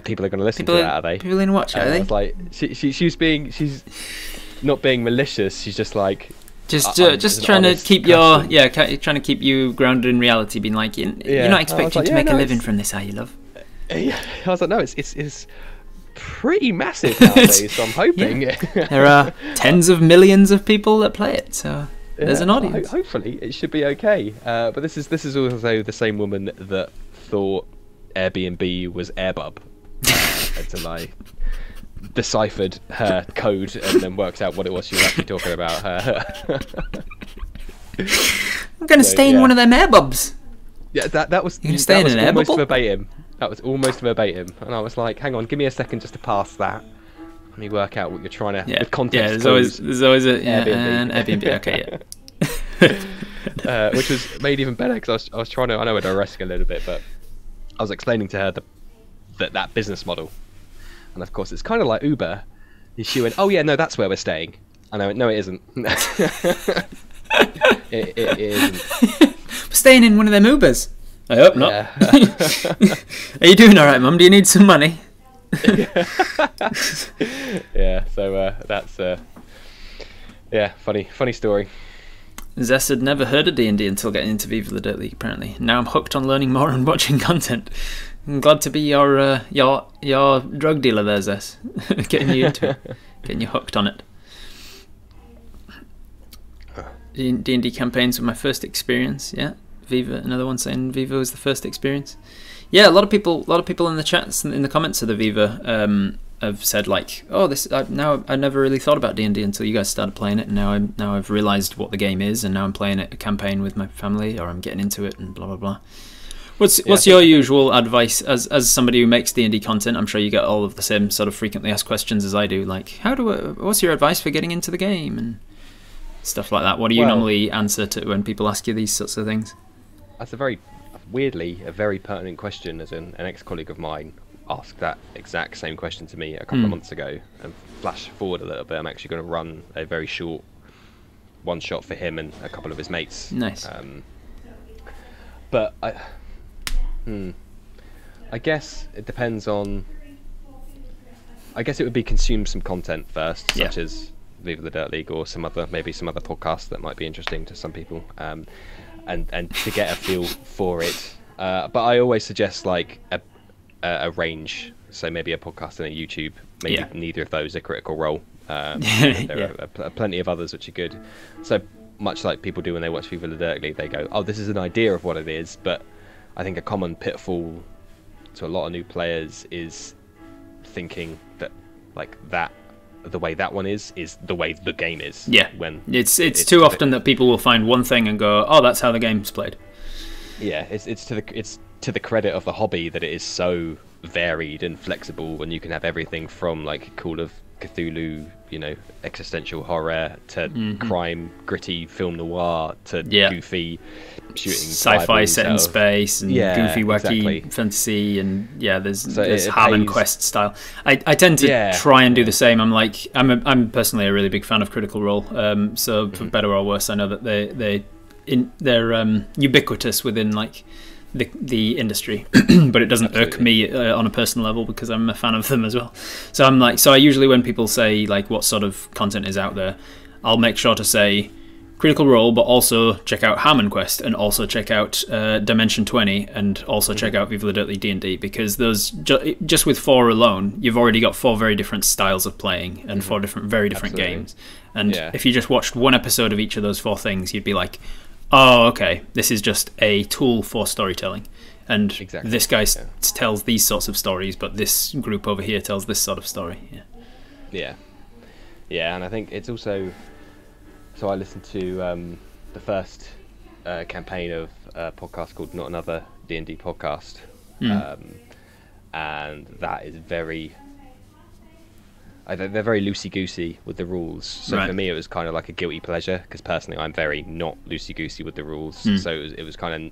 people are going to listen to that? Are they? People are going to watch it? Are they? I was like, she's not being malicious. She's just like. Just trying to keep trying to keep you grounded in reality, being like, you're not expecting to make a living from this, are you, love? Yeah, I was like, no, it's pretty massive nowadays. So I'm hoping there are tens of millions of people that play it, so there's an audience. Hopefully, it should be okay. But this is also the same woman that thought Airbnb was Airbub until I deciphered her code and then worked out what it was she was actually talking about. I'm going to stay in one of them airbubs. Yeah, that was almost verbatim. That was almost verbatim, and I was like, "Hang on, give me a second just to pass that. Let me work out what you're trying to." The context. There's always an Airbnb. Okay, yeah. Which was made even better because I was trying to. I know I digressed a little bit, but I was explaining to her that business model. And of course, it's kind of like Uber. She went, "Oh yeah, no, that's where we're staying." And I went, "No, it isn't." it isn't. We're staying in one of them Ubers. I hope not. Are you doing all right, Mum? Do you need some money? Yeah. So that's funny story. Zess had never heard of D&D until getting into Viva the Dirt League. Apparently, now I'm hooked on learning more and watching content. I'm glad to be your drug dealer there, Zess. Getting you into it, getting you hooked on it. D&D campaigns were my first experience. Yeah, Viva. Another one saying Viva was the first experience. Yeah, a lot of people in the chats and in the comments of the Viva have said like, I never really thought about D&D until you guys started playing it, and now I've realised what the game is, and now I'm playing it a campaign with my family, or I'm getting into it, and blah blah blah. What's your usual advice as somebody who makes D&D content? I'm sure you get all of the same sort of frequently asked questions as I do, like what's your advice for getting into the game and stuff like that. What do you normally answer to when people ask you these sorts of things? That's a very pertinent question, as an ex-colleague of mine asked that exact same question to me a couple of months ago. And flash forward a little bit, I'm actually going to run a very short one shot for him and a couple of his mates. Nice. But I guess it depends on. I guess it would be consume some content first, such as Viva the Dirt League or maybe some other podcasts that might be interesting to some people, and to get a feel for it. But I always suggest like a range, so maybe a podcast and a YouTube. Maybe neither of those are Critical Role. There are plenty of others which are good. So much like people do when they watch Viva the Dirt League, they go, "Oh, this is an idea of what it is," but I think a common pitfall to a lot of new players is thinking that the way that one is the way the game is. Yeah. When it's too often that people will find one thing and go, "Oh, that's how the game's played." Yeah, it's to the credit of the hobby that it is so varied and flexible, when you can have everything from like Call of Cthulhu, existential horror, to crime, gritty film noir, to goofy shooting sci-fi set in space, and goofy wacky fantasy, and there's Harmon Quest style. I tend to try and do the same. I'm personally a really big fan of Critical Role, so for better or worse, I know that they're ubiquitous within like the industry, but it doesn't irk me on a personal level because I'm a fan of them as well. So I usually, when people say like what sort of content is out there, I'll make sure to say Critical Role, but also check out Harmon Quest, and also check out Dimension 20, and also check out Viva la Dirty D&D, because those just with 4 alone, you've already got 4 very different styles of playing and 4 very different games. And if you just watched one episode of each of those 4 things, you'd be like, oh, okay, this is just a tool for storytelling. And this guy tells these sorts of stories, but this group over here tells this sort of story. Yeah, and I think it's also... So I listened to the first campaign of a podcast called Not Another D&D Podcast, and that is very... they're very loosey-goosey with the rules. So for me, it was kind of like a guilty pleasure, because personally, I'm very not loosey-goosey with the rules. So it was kind of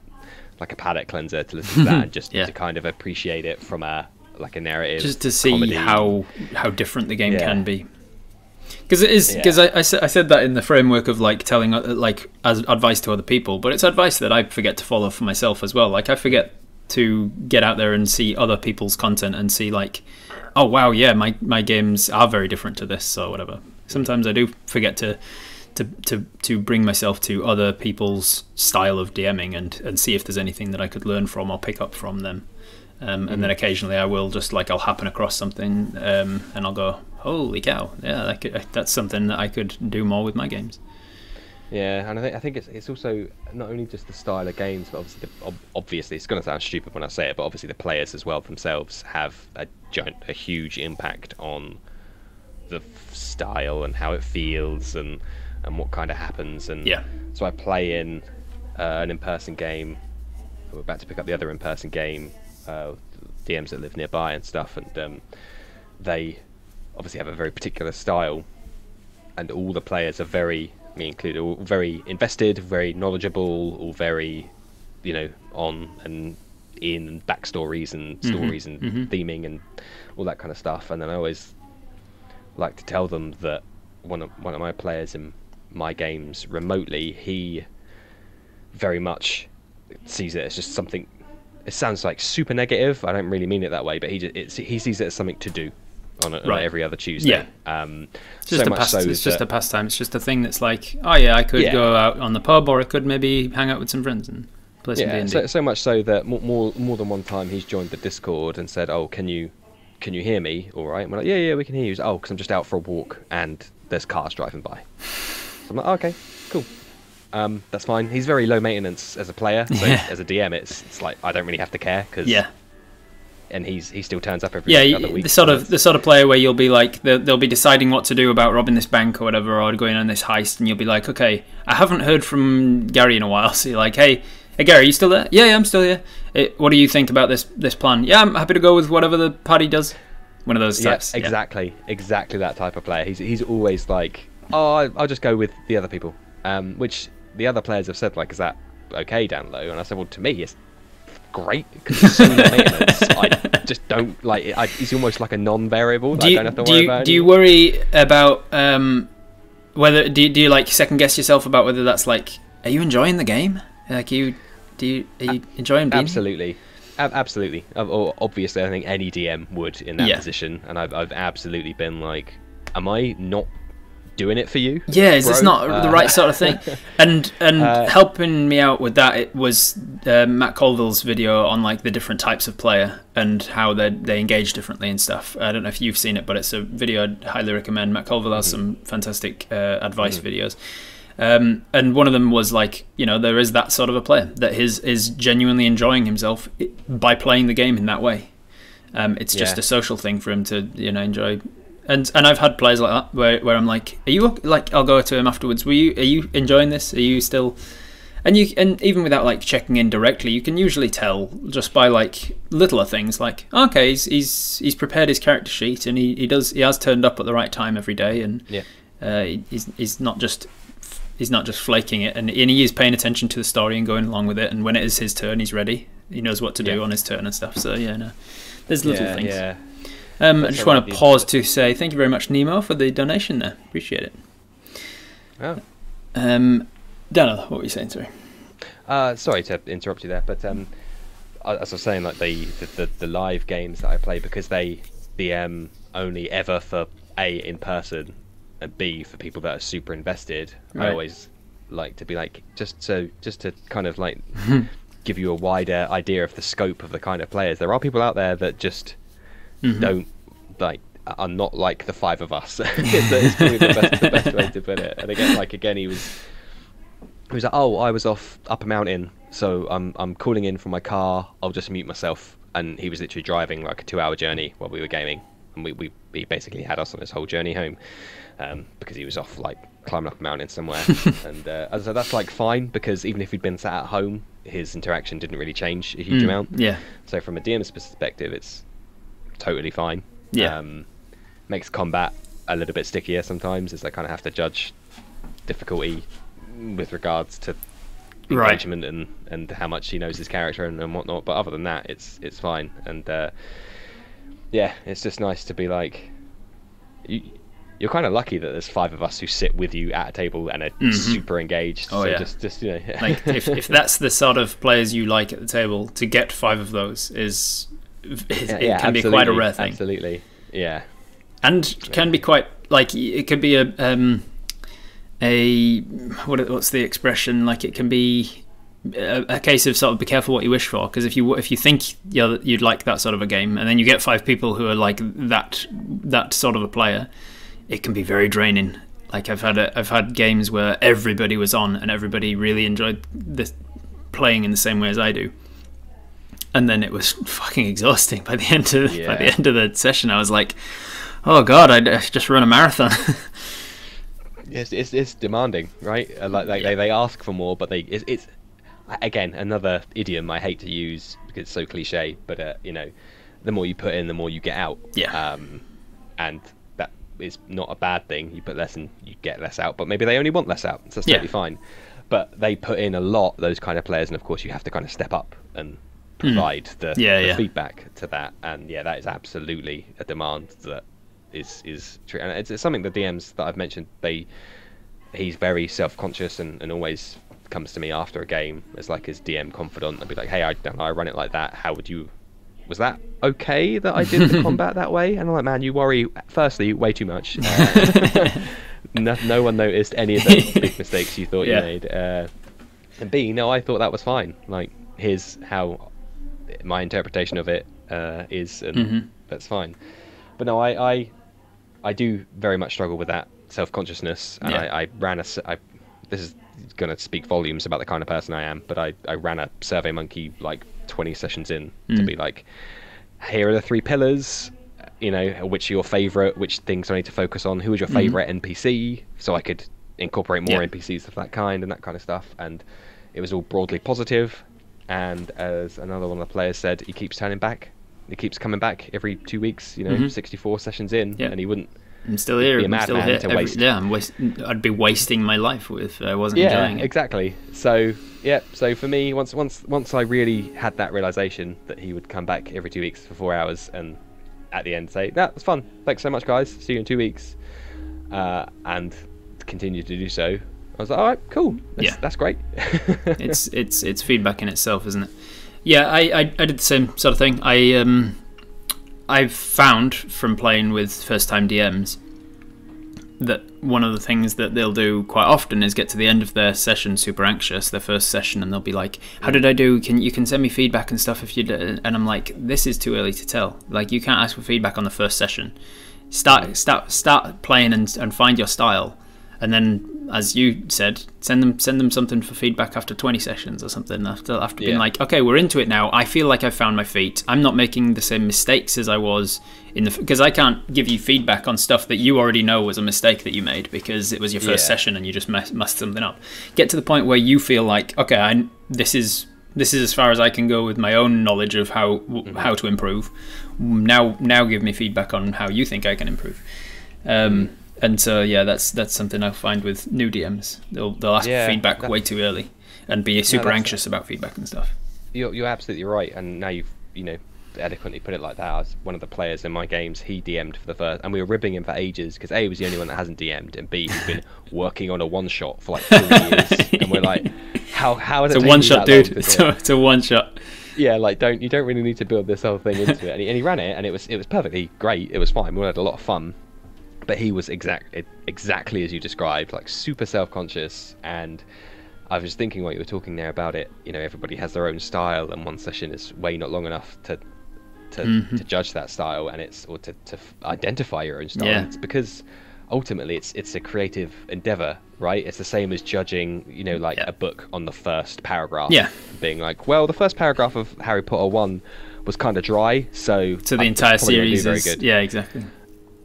like a palate cleanser to listen to that, and just to kind of appreciate it from a narrative, just to see comedy. how different the game can be. Because it is, because I said that in the framework of like telling like as advice to other people, but it's advice that I forget to follow for myself as well. Like I forget to get out there and see other people's content and see like, oh wow, yeah, my games are very different to this or whatever. Sometimes I do forget to bring myself to other people's style of DMing and see if there's anything that I could learn from or pick up from them. And then occasionally I will just like I'll happen across something and I'll go, holy cow, yeah, that's something that I could do more with my games. Yeah, and I think it's also not only just the style of games, but obviously it's going to sound stupid when I say it, but obviously the players as well themselves have a huge impact on the style and how it feels and what kind of happens. And so I play in an in-person game. We're about to pick up the other in-person game. DMs that live nearby and stuff, and they obviously have a very particular style, and all the players are me included, all very invested, very knowledgeable, all very, on and in backstories and stories and theming and all that kind of stuff. And then I always like to tell them that one of my players in my games remotely, he very much sees it as just something. It sounds like super negative. I don't really mean it that way, but he sees it as something to do on every other Tuesday. Yeah. It's just a pastime. It's just a thing that's like, oh yeah, I could go out on the pub, or I could maybe hang out with some friends and play some D&D. So much so that more than one time he's joined the Discord and said, "Oh, can you hear me? All right." And we're like, "Yeah, we can hear you." Oh, because I'm just out for a walk and there's cars driving by. So I'm like, oh, "Okay, cool." That's fine. He's very low maintenance as a player, so as a DM, it's like I don't really have to care because and he still turns up every other week. The sort of player where you'll be like they'll be deciding what to do about robbing this bank or whatever, or going on this heist, and you'll be like, okay, I haven't heard from Gary in a while, so you're like, hey Gary, are you still there? Yeah, I'm still here. What do you think about this plan? Yeah, I'm happy to go with whatever the party does. One of those types. Exactly that type of player. He's always like, oh, I'll just go with the other people, which the other players have said, like, is that okay down low? And I said, well, to me, it's great because it's so low maintenance. I just don't like it. It's almost like a non-variable that I don't have to worry about. Do you worry about whether do you like second guess yourself about whether that's like, are you enjoying the game? Like, are you enjoying being? Absolutely. Obviously, I think any DM would in that position, and I've absolutely been like, am I not doing it for you? Yeah, is this not the right sort of thing? And helping me out with that, it was Matt Colville's video on like the different types of player and how they engage differently and stuff. I don't know if you've seen it, but it's a video I'd highly recommend. Matt Colville has some fantastic advice videos. And one of them was like, there is that sort of a player that is genuinely enjoying himself by playing the game in that way. It's just a social thing for him to enjoy. And I've had players like that where I'm like, are you like? I'll go to him afterwards. Are you enjoying this? Are you still? And even without like checking in directly, you can usually tell just by like littler things like, okay, he's prepared his character sheet and he has turned up at the right time every day, and he's not just flaking it, and he is paying attention to the story and going along with it. And when it is his turn, he's ready. He knows what to do on his turn and stuff. So there's little things. Yeah. I just want to pause to say thank you very much, Nemo, for the donation there. Appreciate it. Oh. Daniel, what were you saying? Sorry. Sorry to interrupt you there, but as I was saying, like the live games that I play, because they DM only ever for A, in person, and B, for people that are super invested. Right. I always like to be like just to kind of like give you a wider idea of the scope of the kind of players. There are people out there that just don't like are not like the five of us. It's probably the best way to put it. And again, he was like, oh, I was off up a mountain, so I'm calling in from my car. I'll just mute myself. And he was literally driving like a 2-hour journey while we were gaming, and he basically had us on his whole journey home, because he was off like climbing up a mountain somewhere. And so that's like fine, because even if he'd been sat at home, his interaction didn't really change a huge amount. Yeah. So from a DM's perspective, it's totally fine. Yeah. Makes combat a little bit stickier sometimes, as I kind of have to judge difficulty with regards to engagement and how much he knows his character and whatnot. But other than that, it's fine. And yeah, it's just nice to be like, you're kind of lucky that there's 5 of us who sit with you at a table and are super engaged. Oh, so yeah. just you know, like if that's the sort of players you like at the table, to get 5 of those it can be quite a rare thing. Absolutely, yeah. And can be quite, like, it could be what's the expression? Like, it can be a case of sort of be careful what you wish for, because if you think you'd like that sort of a game, and then you get 5 people who are like that sort of a player, it can be very draining. Like, I've had games where everybody was on and everybody really enjoyed playing in the same way as I do, and then it was fucking exhausting by the end of the session. I was like, oh god, I just run a marathon. It's demanding, right? They ask for more, but it's again another idiom I hate to use because it's so cliche. But you know, the more you put in, the more you get out. Yeah. And that is not a bad thing. You put less in, you get less out. But maybe they only want less out, so that's totally fine. But they put in a lot, those kind of players, and of course you have to kind of step up and provide the feedback to that. And yeah, that is absolutely a demand that is true, and it's something the DMs that I've mentioned, he's very self-conscious and always comes to me after a game as like his DM confidant and be like, hey, I run it like that, was that okay that I did the combat that way? And I'm like, man, you worry firstly way too much. No one noticed any of the big mistakes you thought you made, and B, no, I thought that was fine. Like, here's how my interpretation of it is, and that's fine. But no, I do very much struggle with that self-consciousness, and I ran this is going to speak volumes about the kind of person I am, but I ran a SurveyMonkey like 20 sessions in to be like, here are the 3 pillars, you know, which are your favourite, which things I need to focus on, who is your favourite NPC, so I could incorporate more NPCs of that kind and that kind of stuff, and it was all broadly positive. And as another one of the players said, he keeps turning back. He keeps coming back every 2 weeks, you know, 64 sessions in, and he wouldn't. I'm still here. Be a madman to waste. Yeah, I'd be wasting my life if I wasn't enjoying it. Yeah, exactly. So so for me, once I really had that realization that he would come back every 2 weeks for 4 hours, and at the end say, "That was fun. Thanks so much, guys. See you in 2 weeks," and continue to do so. I was like, all right, cool. That's great. it's feedback in itself, isn't it? Yeah, I did the same sort of thing. I've found from playing with first-time DMs that one of the things that they'll do quite often is get to the end of their session super anxious, their first session, and they'll be like, how did I do? You can send me feedback and stuff if you do. And I'm like, this is too early to tell. Like, you can't ask for feedback on the first session. Start playing and find your style. And then, as you said, send them something for feedback after 20 sessions or something. After being like, okay, we're into it now. I feel like I've found my feet. I'm not making the same mistakes as I was because I can't give you feedback on stuff that you already know was a mistake that you made because it was your first session and you just messed something up. Get to the point where you feel like, okay, this is as far as I can go with my own knowledge of how to improve. Now give me feedback on how you think I can improve. And so that's something I find with new DMs. They'll ask for feedback way too early and be super anxious about feedback and stuff. You're absolutely right, and now you've eloquently put it like that. I was one of the players in my games. He DM'd for the first, and we were ribbing him for ages because A, he was the only one that hasn't DM'd, and B, he's been working on a one shot for like 4 years, and we're like, how is it? It's a one shot, dude. It's a one shot. Yeah, like you don't really need to build this whole thing into it. And he ran it, and it was perfectly great. It was fine. We had a lot of fun. but he was exactly as you described, like super self-conscious. And I was thinking while you were talking there about it, you know, everybody has their own style, and one session is way not long enough to judge that style, and to identify your own style. Yeah. And it's because ultimately it's a creative endeavor, right? It's the same as judging, you know, like a book on the first paragraph. Yeah. Being like, well, the first paragraph of Harry Potter 1 was kind of dry, so the entire series very is good. Yeah, exactly.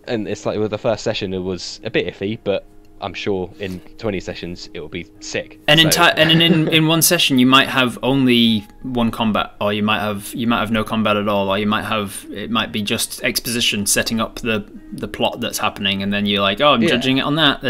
And it's like with the first session it was a bit iffy, but I'm sure in 20 sessions it will be sick. And in one session you might have only one combat, or you might have no combat at all, or it might be just exposition setting up the plot that's happening, and then you're like, oh, I'm judging it on that.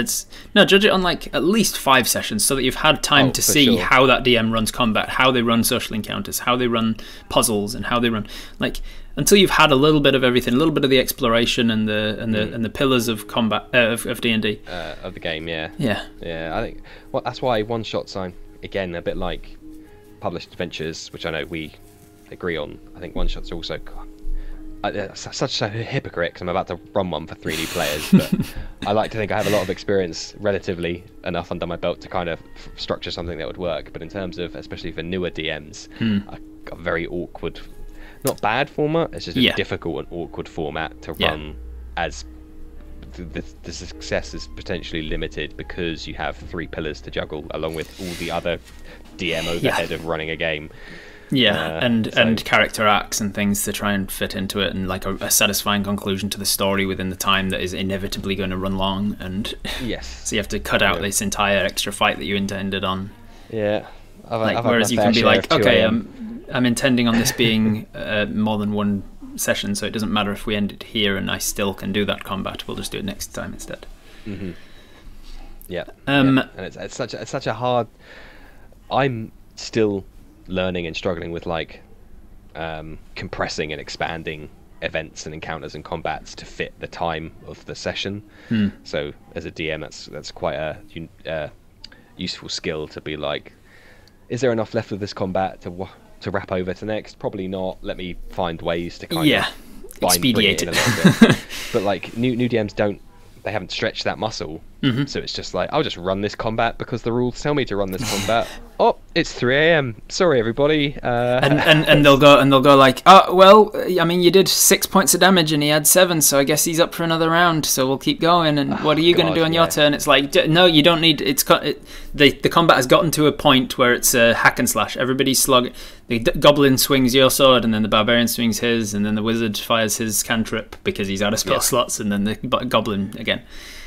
Judge it on like at least 5 sessions, so that you've had time to see how that DM runs combat, how they run social encounters, how they run puzzles, and how they run, like, until you've had a little bit of everything, a little bit of the exploration and the pillars of combat of D&D of the game. Yeah. I think that's why one shots are, again, a bit like published adventures, which I know we agree on. I think one shots are also such a hypocrite, because I'm about to run one for 3 new players, but I like to think I have a lot of experience, relatively enough under my belt to kind of structure something that would work. But in terms of, especially for newer DMs, a very awkward, not bad format, it's just a difficult and awkward format to run, as the success is potentially limited because you have 3 pillars to juggle along with all the other DM overhead of running a game. And character arcs and things to try and fit into it, and like a satisfying conclusion to the story within the time that is inevitably going to run long, and so you have to cut out this entire extra fight that you intended on. Whereas you can be like, okay, I'm intending on this being more than one session, so it doesn't matter if we end it here and I still can do that combat. We'll just do it next time instead. And it's such a hard. I'm still learning and struggling with like compressing and expanding events and encounters and combats to fit the time of the session. So as a DM, that's quite a useful skill to be like, is there enough left of this combat to wrap over to next? Probably not. Let me find ways to kind of expedite it a little bit. But like new DMs they haven't stretched that muscle, so it's just like, I'll just run this combat because the rules tell me to run this combat. Oh, it's 3 AM. Sorry, everybody. And they'll go like, oh well, I mean, you did 6 points of damage and he had 7, so I guess he's up for another round. So we'll keep going. And what are you going to do on your turn? It's like, no, you don't need. The combat has gotten to a point where it's a hack and slash. Everybody's slugging. The goblin swings your sword, and then the barbarian swings his, and then the wizard fires his cantrip because he's out of spell slots, and then the goblin again.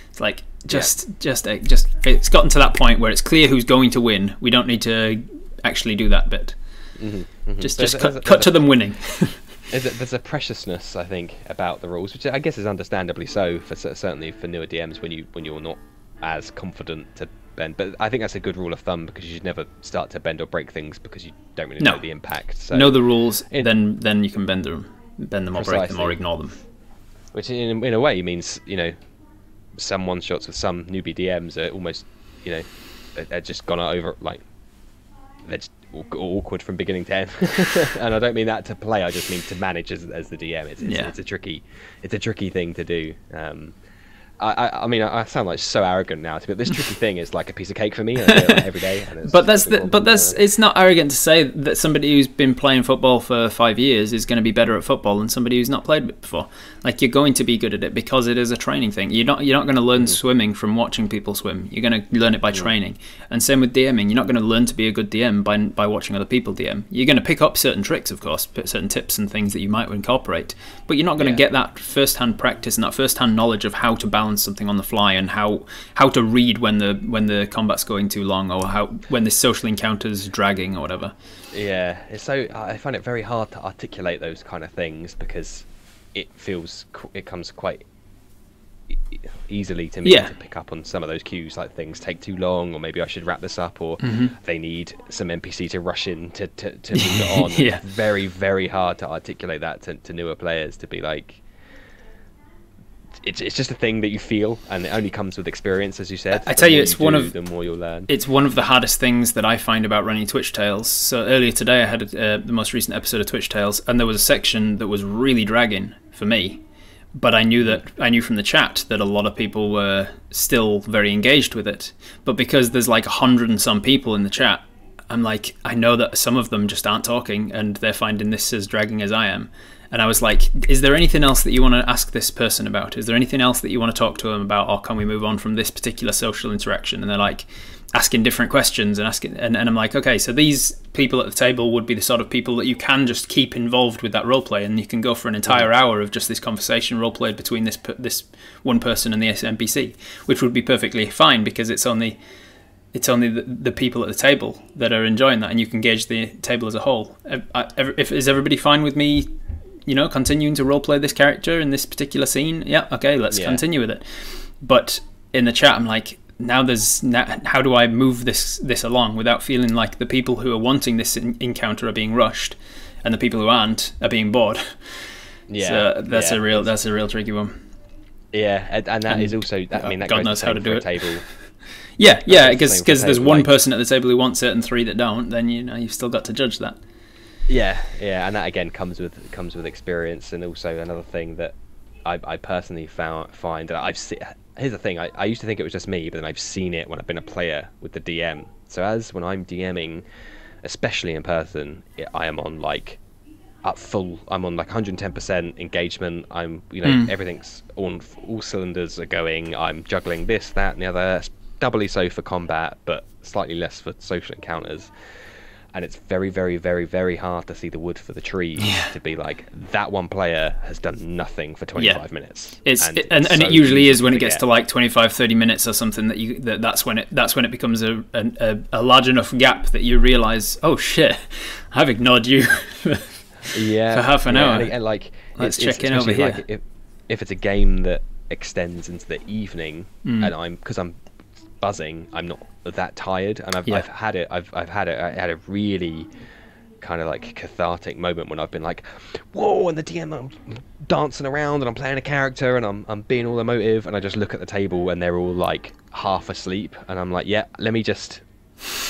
It's like just it's gotten to that point where it's clear who's going to win. We don't need to actually do that bit. Just cut to them winning. There's a preciousness, I think, about the rules, which I guess is understandably so, for certainly for newer DMs when you're not as confident to bend. But I think that's a good rule of thumb, because you should never start to bend or break things because you don't really know the impact. So know the rules, then you can bend them or break them or ignore them. Which in a way means, you know, some one shots with some newbie DMs are almost, you know, they're just gone over, like, they're just awkward from beginning to end. And I don't mean that to play, I just mean to manage as the DM. It's a tricky thing to do. I mean, I sound like so arrogant now, but this tricky thing is like a piece of cake for me. I do it like every day. And it's not arrogant to say that somebody who's been playing football for 5 years is going to be better at football than somebody who's not played it before. Like, you're going to be good at it because it is a training thing. You're not going to learn swimming from watching people swim. You're going to learn it by training. And same with DMing. You're not going to learn to be a good DM by watching other people DM. You're going to pick up certain tricks, of course, certain tips and things that you might incorporate, but you're not going to get that first-hand practice and that first-hand knowledge of how to balance something on the fly, and how to read when the combat's going too long, or when the social encounter's dragging or whatever. I find it very hard to articulate those kind of things, because it comes quite easily to me to pick up on some of those cues, like things take too long, or maybe I should wrap this up, or they need some NPC to rush in to move it on. It's very, very hard to articulate that to newer players, to be like, it's just a thing that you feel, and it only comes with experience, as you said. I tell you, the more you'll learn. It's one of the hardest things that I find about running Twitch Tales. So earlier today I had the most recent episode of Twitch Tales, and there was a section that was really dragging for me, but I knew from the chat that a lot of people were still very engaged with it. But because there's like 100 and some people in the chat, I'm like, I know that some of them just aren't talking and they're finding this as dragging as I am. And I was like, is there anything else that you want to ask this person about? Is there anything else that you want to talk to them about? Or can we move on from this particular social interaction? And they're like asking different questions and asking, and I'm like, okay, so these people at the table would be the sort of people that you can just keep involved with that roleplay, and you can go for an entire hour of just this conversation roleplayed between this one person and the NPC, which would be perfectly fine because it's only the people at the table that are enjoying that, and you can gauge the table as a whole. Is everybody fine with me, continuing to roleplay this character in this particular scene? Yeah, okay, let's continue with it. But in the chat, I'm like, how do I move this along without feeling like the people who are wanting this encounter are being rushed, and the people who aren't are being bored? Yeah, so that's a real tricky one. Yeah, and that is also that. I mean, that God goes knows the how same to do for it. a table. Yeah, because there's one person at the table who wants it and 3 that don't. Then you've still got to judge that. Yeah, and that again comes with experience, and also another thing that I personally find that I've seen. Here's the thing: I used to think it was just me, but then I've seen it when I've been a player with the DM. So when I'm DMing, especially in person, I am on like I'm on like 110% engagement. I'm everything's on, all cylinders are going. I'm juggling this, that, and the other. Doubly so for combat, but slightly less for social encounters. And it's very, very, very, very hard to see the wood for the trees. To be like, that one player has done nothing for 25 minutes. And it usually is when it gets to like 25-30 minutes or something that's when it becomes a large enough gap that you realise, oh shit, I've ignored you for half an hour. And like, let's check in over here. Like if it's a game that extends into the evening, and because I'm buzzing, I'm not that tired, and I've had it. I had a really kind of like cathartic moment when I've been like, whoa, and the DM, I'm dancing around and I'm playing a character and I'm being all emotive, and I just look at the table and they're all like half asleep, and I'm like, yeah, let me just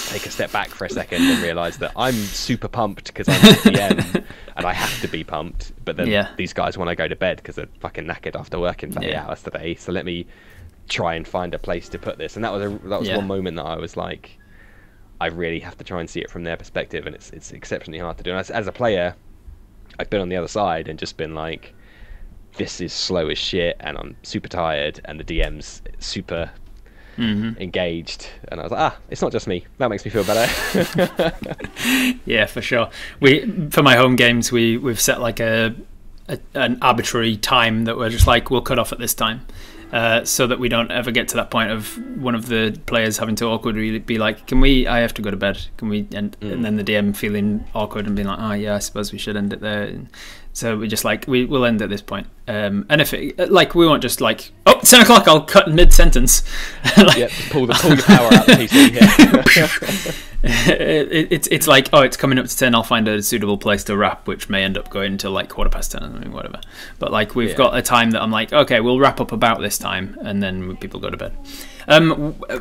take a step back for a second and realise that I'm super pumped because I'm the DM and I have to be pumped, but then these guys want to go to bed because they're fucking knackered after working for 8 hours today, so let me try and find a place to put this. And that was one moment that I was like, I really have to try and see it from their perspective, and it's exceptionally hard to do. And as a player, I've been on the other side and just been like, this is slow as shit, and I'm super tired, and the DM's super engaged, and I was like, it's not just me. That makes me feel better. Yeah, for sure. For my home games, we've set like an arbitrary time that we're just like, we'll cut off at this time. So that we don't ever get to that point of one of the players having to awkwardly be like, I have to go to bed, can we, and then the DM feeling awkward and being like, oh yeah, I suppose we should end it there. And so we're just like, we'll end at this point. And if it, like, we won't just like, 10 o'clock, I'll cut mid-sentence. Pull your power out the PC. It's like, it's coming up to 10, I'll find a suitable place to wrap, which may end up going until like 10:15 or whatever. But like, we've got a time that I'm like, okay, we'll wrap up about this time, and then people go to bed.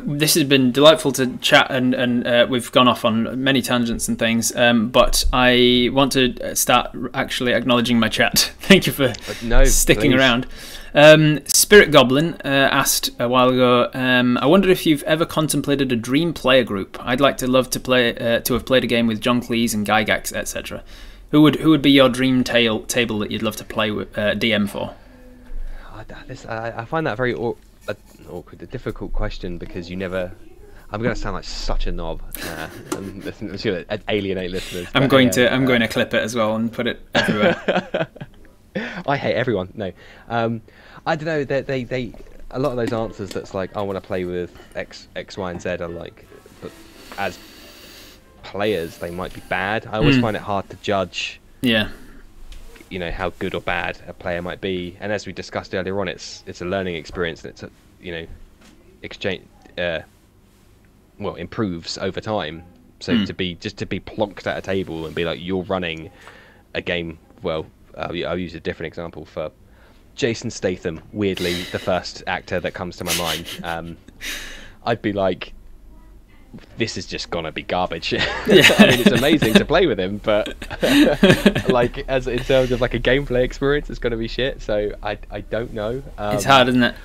This has been delightful to chat, and we've gone off on many tangents and things, but I want to start actually acknowledging my chat. Thank you for sticking around. Spirit Goblin asked a while ago, I wondered if you've ever contemplated a dream player group. I'd love to have played a game with John Cleese and Gygax, etc. Who would be your dream table that you'd love to play with DM for? I find that very awkward, a difficult question, because you never. I'm going to sound like such a knob. I'm sure that alienate listeners. I'm going to clip it as well and put it everywhere. I hate everyone. No, I don't know. They a lot of those answers that's like, I want to play with X, Y, and Z are like, but as players they might be bad. I always find it hard to judge. Yeah. How good or bad a player might be, and as we discussed earlier on, it's a learning experience, and it's exchange improves over time. So to be plonked at a table and be like, you're running a game. Well, I'll use a different example for Jason Statham. Weirdly, the first actor that comes to my mind. I'd be like, this is just gonna be garbage. Yeah. I mean, it's amazing to play with him, but like as in terms of like a gameplay experience, it's gonna be shit. So I don't know. It's hard, isn't it?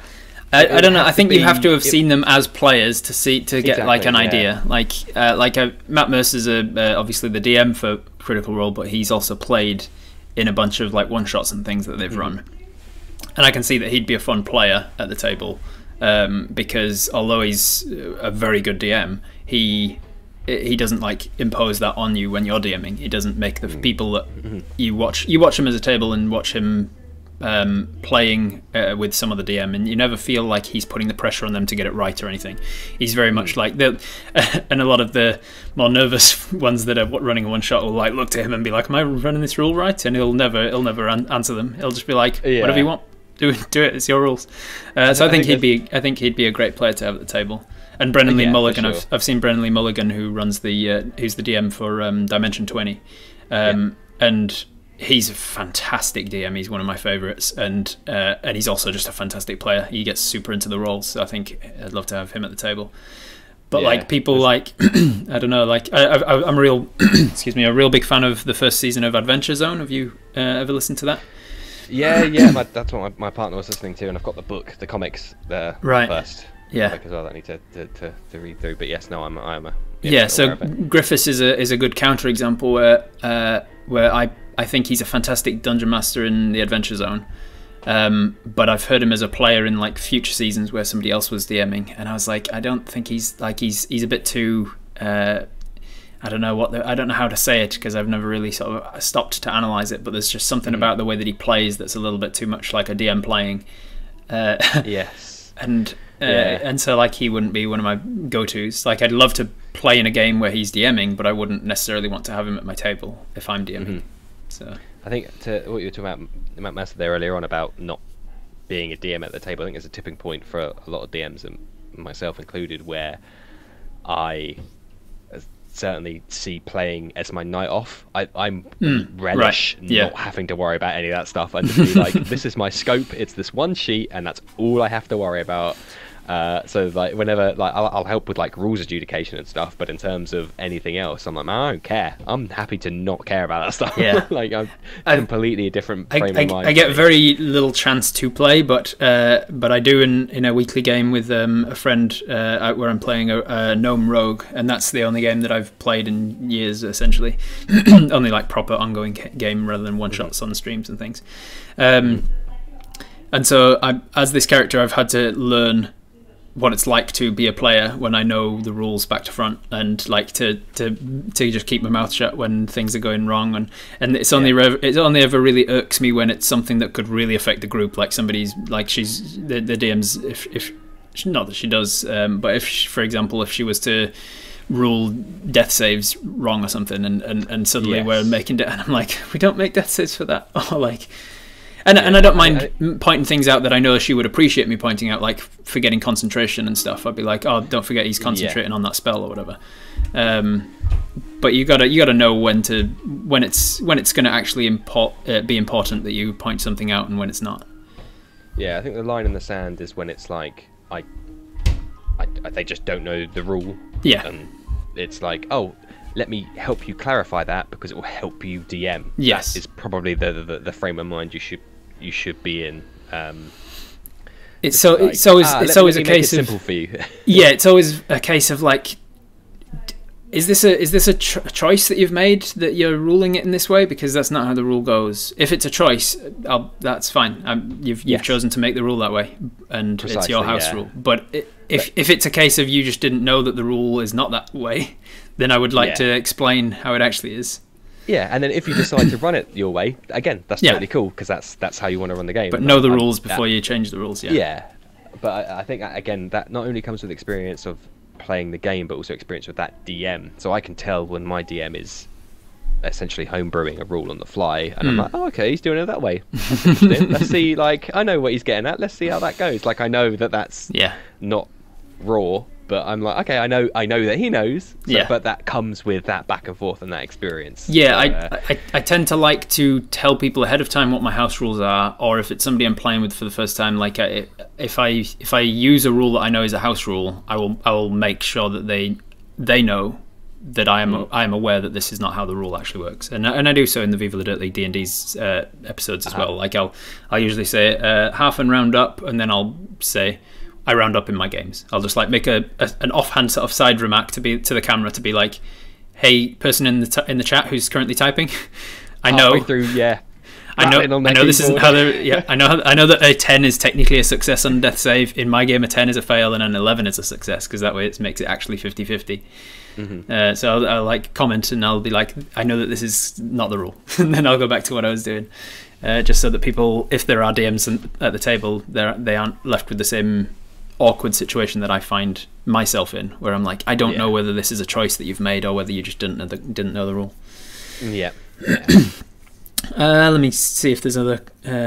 I don't know. I think you have to have seen them as players to get exactly, like an idea. Like Matt Mercer's obviously the DM for Critical Role, but he's also played in a bunch of like one shots and things that they've run, and I can see that he'd be a fun player at the table because although he's a very good DM, he doesn't like impose that on you when you're DMing. He doesn't make the people that you watch him as a table and watch him playing with some of the DM, and you never feel like he's putting the pressure on them to get it right or anything. He's very much like and a lot of the more nervous ones that are running a one shot will like look to him and be like, "Am I running this rule right?" And he'll never answer them. He'll just be like, "Whatever you want, do it. It's your rules." So I think he'd be a great player to have at the table. And Brennan Lee Mulligan, sure. I've seen Brennan Lee Mulligan, who runs who's the DM for Dimension 20, and he's a fantastic DM. He's one of my favourites, and he's also just a fantastic player. He gets super into the roles, so I think I'd love to have him at the table. But like people like I don't know, like I'm a real excuse me, a real big fan of the first season of Adventure Zone. Have you ever listened to that? Yeah, that's what my partner was listening to, and I've got the comics there first. Yeah, as well. I need to read through. But yes, no, I'm a so Griffiths is a good counterexample where I think he's a fantastic dungeon master in the Adventure Zone, but I've heard him as a player in like future seasons where somebody else was DMing, and I was like, I don't think he's a bit too. I don't know how to say it because I've never really sort of stopped to analyze it, but there's just something about the way that he plays that's a little bit too much like a DM playing. Yes, and so like he wouldn't be one of my go-tos. Like I'd love to play in a game where he's DMing, but I wouldn't necessarily want to have him at my table if I'm DMing. So I think to what you were talking about, Master, there earlier on about not being a DM at the table, I think there's a tipping point for a lot of DMs, and myself included, where I certainly see playing as my night off. I'm relish not having to worry about any of that stuff. I just be like, this is my scope. It's this one sheet, and that's all I have to worry about. So like whenever like I'll help with like rules adjudication and stuff, but in terms of anything else, I'm like, man, I don't care. I'm happy to not care about that stuff. Yeah, like I'm completely a different frame of mind. I get very little chance to play, but I do in a weekly game with a friend out where I'm playing a gnome rogue, and that's the only game that I've played in years, essentially. Only like proper ongoing game rather than one shots on streams and things. And so as this character, I've had to learn what it's like to be a player when I know the rules back to front, and like to just keep my mouth shut when things are going wrong, and it's only ever really irks me when it's something that could really affect the group, like somebody's like she's the DM's if not that she does, but if she, for example, if she was to rule death saves wrong or something, and suddenly we're making and I'm like, we don't make death saves for that, or like. And I don't mind pointing things out that I know she would appreciate me pointing out, like forgetting concentration and stuff. I'd be like, "Oh, don't forget he's concentrating on that spell or whatever." But you gotta know when it's going to actually be important that you point something out and when it's not. Yeah, I think the line in the sand is when it's like they just don't know the rule. Yeah, and it's like, oh, let me help you clarify that because it will help you DM. Yes, that is probably the frame of mind you should be in. It's always a case of simple for you. Yeah, it's always a case of like, is this a choice that you've made that you're ruling it in this way? Because that's not how the rule goes. If it's a choice, that's fine. You've chosen to make the rule that way, and precisely, it's your house rule. But if it's a case of you just didn't know that the rule is not that way, then I would like to explain how it actually is. Yeah, and then if you decide to run it your way, again, that's totally cool because that's how you want to run the game. But know the rules before you change the rules. Yeah, but I think again that not only comes with experience of playing the game, but also experience with that DM. So I can tell when my DM is essentially homebrewing a rule on the fly, and I'm like, oh, okay, he's doing it that way. That's interesting. Let's see. Like, I know what he's getting at. Let's see how that goes. Like, I know that's not raw. But I'm like, okay, I know that he knows. So, but that comes with that back and forth and that experience. Yeah, I tend to like to tell people ahead of time what my house rules are, or if it's somebody I'm playing with for the first time, like if I use a rule that I know is a house rule, I will make sure that they they know that I am aware that this is not how the rule actually works, and I do so in the Viva la Dirt League D&D's episodes as well. Like I'll usually say half and round up, and then I'll say I round up in my games. I'll just like make an offhand sort of side remark to the camera to be like, hey, person in the chat who's currently typing, I know halfway through, yeah. I know this isn't how they're. Yeah, I know that a 10 is technically a success on death save. In my game, a 10 is a fail, and an 11 is a success, because that way it makes it actually 50-50. So I'll like comment, and I'll be like, I know that this is not the rule, and then I'll go back to what I was doing, just so that people, if there are DMs at the table, they aren't left with the same awkward situation that I find myself in, where I'm like, I don't know whether this is a choice that you've made or whether you just didn't know the rule. Yeah. Let me see if there's other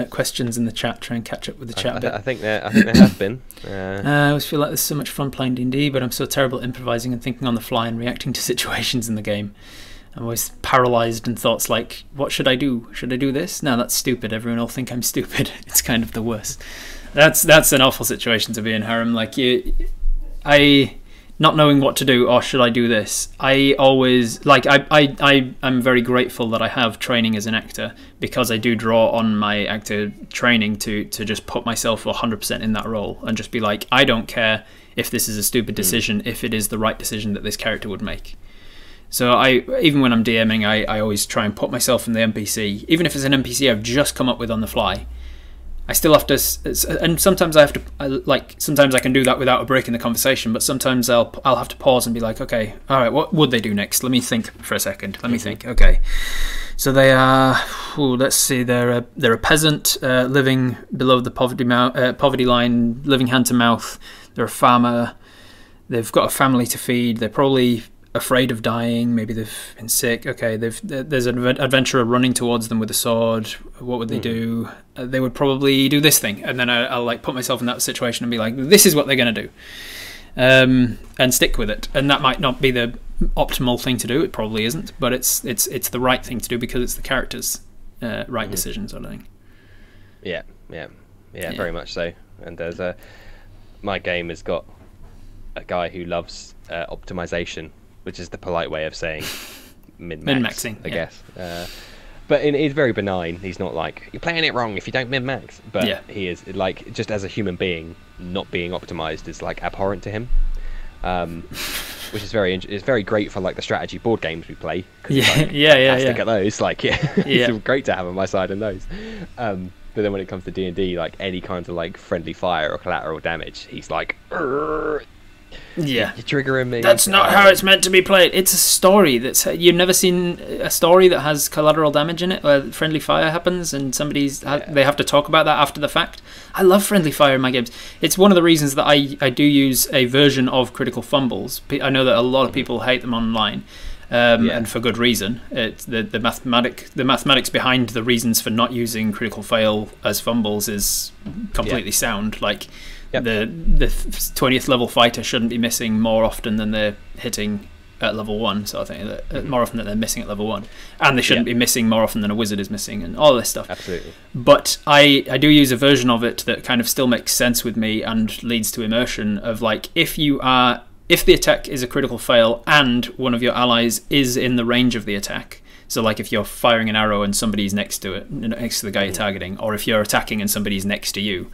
questions in the chat. Try and catch up with the chat a bit. I think there have been. I always feel like there's so much fun playing D&D, but I'm so terrible at improvising and thinking on the fly and reacting to situations in the game. I'm always paralysed in thoughts like, what should I do? Should I do this? No, that's stupid. Everyone will think I'm stupid. It's kind of the worst. That's an awful situation to be in, Harem. Like not knowing what to do, or should I do this? I always I'm very grateful that I have training as an actor, because I do draw on my actor training to just put myself 100% in that role and just be like, I don't care if this is a stupid decision, if it is the right decision that this character would make. So even when I'm DMing, I always try and put myself in the NPC, even if it's an NPC I've just come up with on the fly. I still have to, and sometimes I have to, sometimes I can do that without a break in the conversation, but sometimes I'll have to pause and be like, okay, all right, what would they do next? Let me think for a second. Let me think. Okay, so they are, let's see, they're a peasant living below the poverty line, living hand to mouth. They're a farmer. They've got a family to feed. They're probably afraid of dying. Maybe they've been sick. Okay, there's an adventurer running towards them with a sword. What would they do? They would probably do this thing, and then I'll like put myself in that situation and be like, this is what they're going to do, and stick with it. And that might not be the optimal thing to do. It probably isn't, but it's the right thing to do, because it's the character's right decisions, sort of thing. Yeah, very much so. And there's my game has got a guy who loves optimization, which is the polite way of saying min-maxing, I guess. But he's very benign. He's not like, you're playing it wrong if you don't min-max. But he is, like, just as a human being, not being optimized is like abhorrent to him. Which is very great for like the strategy board games we play. Fantastic at those. Like, it's great to have on my side in those. But then when it comes to D&D, like any kind of like friendly fire or collateral damage, he's like, you're triggering me. That's not how it's meant to be played. It's a story you've never seen a story that has collateral damage in it, where friendly fire happens and they have to talk about that after the fact. I love friendly fire in my games. It's one of the reasons that I do use a version of critical fumbles. I know that a lot of people hate them online, and for good reason. It's the mathematics behind the reasons for not using critical fail as fumbles is completely sound. Like, the 20th level fighter shouldn't be missing more often than they're hitting at level 1, so I think more often than they're missing at level 1, and they shouldn't be missing more often than a wizard is missing, and all this stuff. Absolutely. But I do use a version of it that kind of still makes sense with me and leads to immersion of like, if the attack is a critical fail and one of your allies is in the range of the attack, so like if you're firing an arrow and somebody's next to it, next to the guy you're targeting, or if you're attacking and somebody's next to you,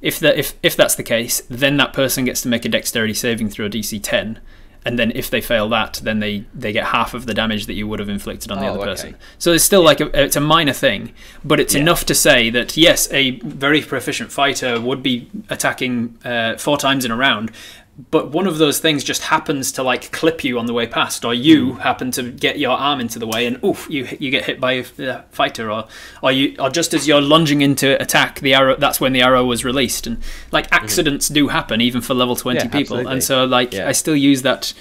if that's the case, then that person gets to make a dexterity saving throw DC 10, and then if they fail that, then they get half of the damage that you would have inflicted on the other person. So it's still like it's a minor thing, but it's enough to say that yes, a very proficient fighter would be attacking 4 times in a round, but one of those things just happens to like clip you on the way past, or you happen to get your arm into the way and oof, you get hit by a fighter, or just as you're lunging into attack, the arrow, that's when the arrow was released, and like accidents do happen even for level 20 people. Absolutely. And so like I still use that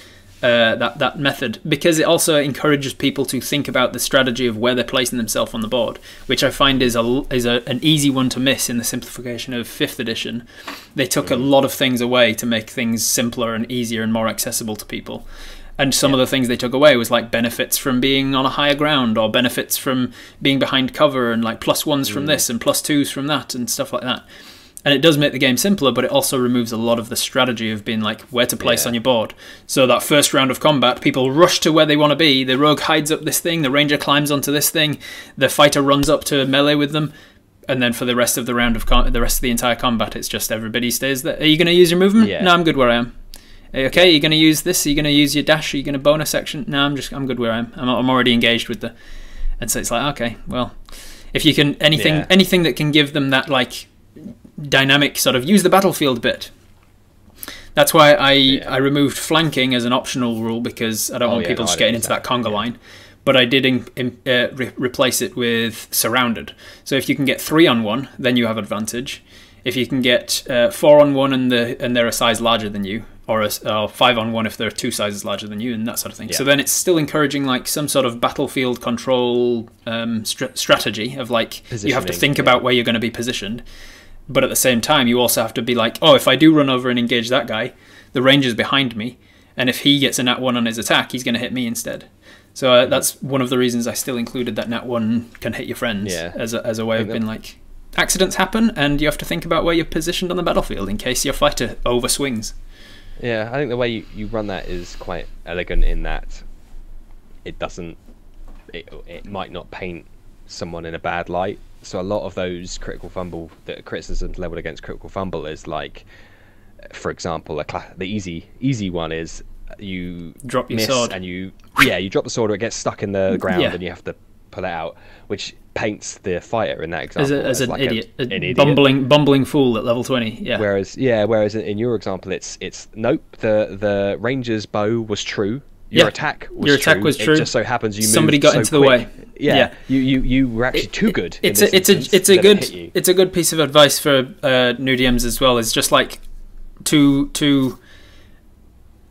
method because it also encourages people to think about the strategy of where they're placing themselves on the board, which I find is an easy one to miss in the simplification of 5th edition. They took a lot of things away to make things simpler and easier and more accessible to people. And some of the things they took away was like benefits from being on a higher ground, or benefits from being behind cover, and like +1s from this and +2s from that and stuff like that. And it does make the game simpler, but it also removes a lot of the strategy of being like where to place on your board. So that first round of combat, people rush to where they want to be. The rogue hides up this thing, the ranger climbs onto this thing, the fighter runs up to melee with them, and then for the rest of the round of the rest of the entire combat, it's just everybody stays there. Are you going to use your movement? Yeah. No, I'm good where I am. Okay, you're going to use this? Are you going to use your dash? Are you going to bonus action? No, I'm good where I am. I'm already engaged with the... And so it's like, okay, well, if you can... Anything that can give them that, like, dynamic sort of use the battlefield bit. That's why I removed flanking as an optional rule, because I don't want people just getting into that conga line. But I did replace it with surrounded. So if you can get 3-on-1, then you have advantage. If you can get 4-on-1 and they're a size larger than you, or 5-on-1 if they're 2 sizes larger than you, and that sort of thing. Yeah. So then it's still encouraging like some sort of battlefield control strategy of like you have to think about where you're going to be positioned. But at the same time, you also have to be like, oh, if I do run over and engage that guy, the ranger's behind me, and if he gets a nat 1 on his attack, he's going to hit me instead. So that's one of the reasons I still included that nat 1 can hit your friends as a way of being like, accidents happen, and you have to think about where you're positioned on the battlefield in case your fighter overswings. Yeah, I think the way you run that is quite elegant in that it doesn't... It might not paint someone in a bad light. So a lot of those criticisms leveled against critical fumble is like, for example, the easy one is you drop your miss sword and you drop the sword or it gets stuck in the ground and you have to pull it out, which paints the fighter in that example as an like idiot, an idiot, bumbling fool at level 20. Yeah. Whereas in your example, it's nope. The ranger's bow was true. Your attack was true. It just so happens somebody got into the way. Yeah. You were actually too good. It's a good piece of advice for new DMs as well. It's just like to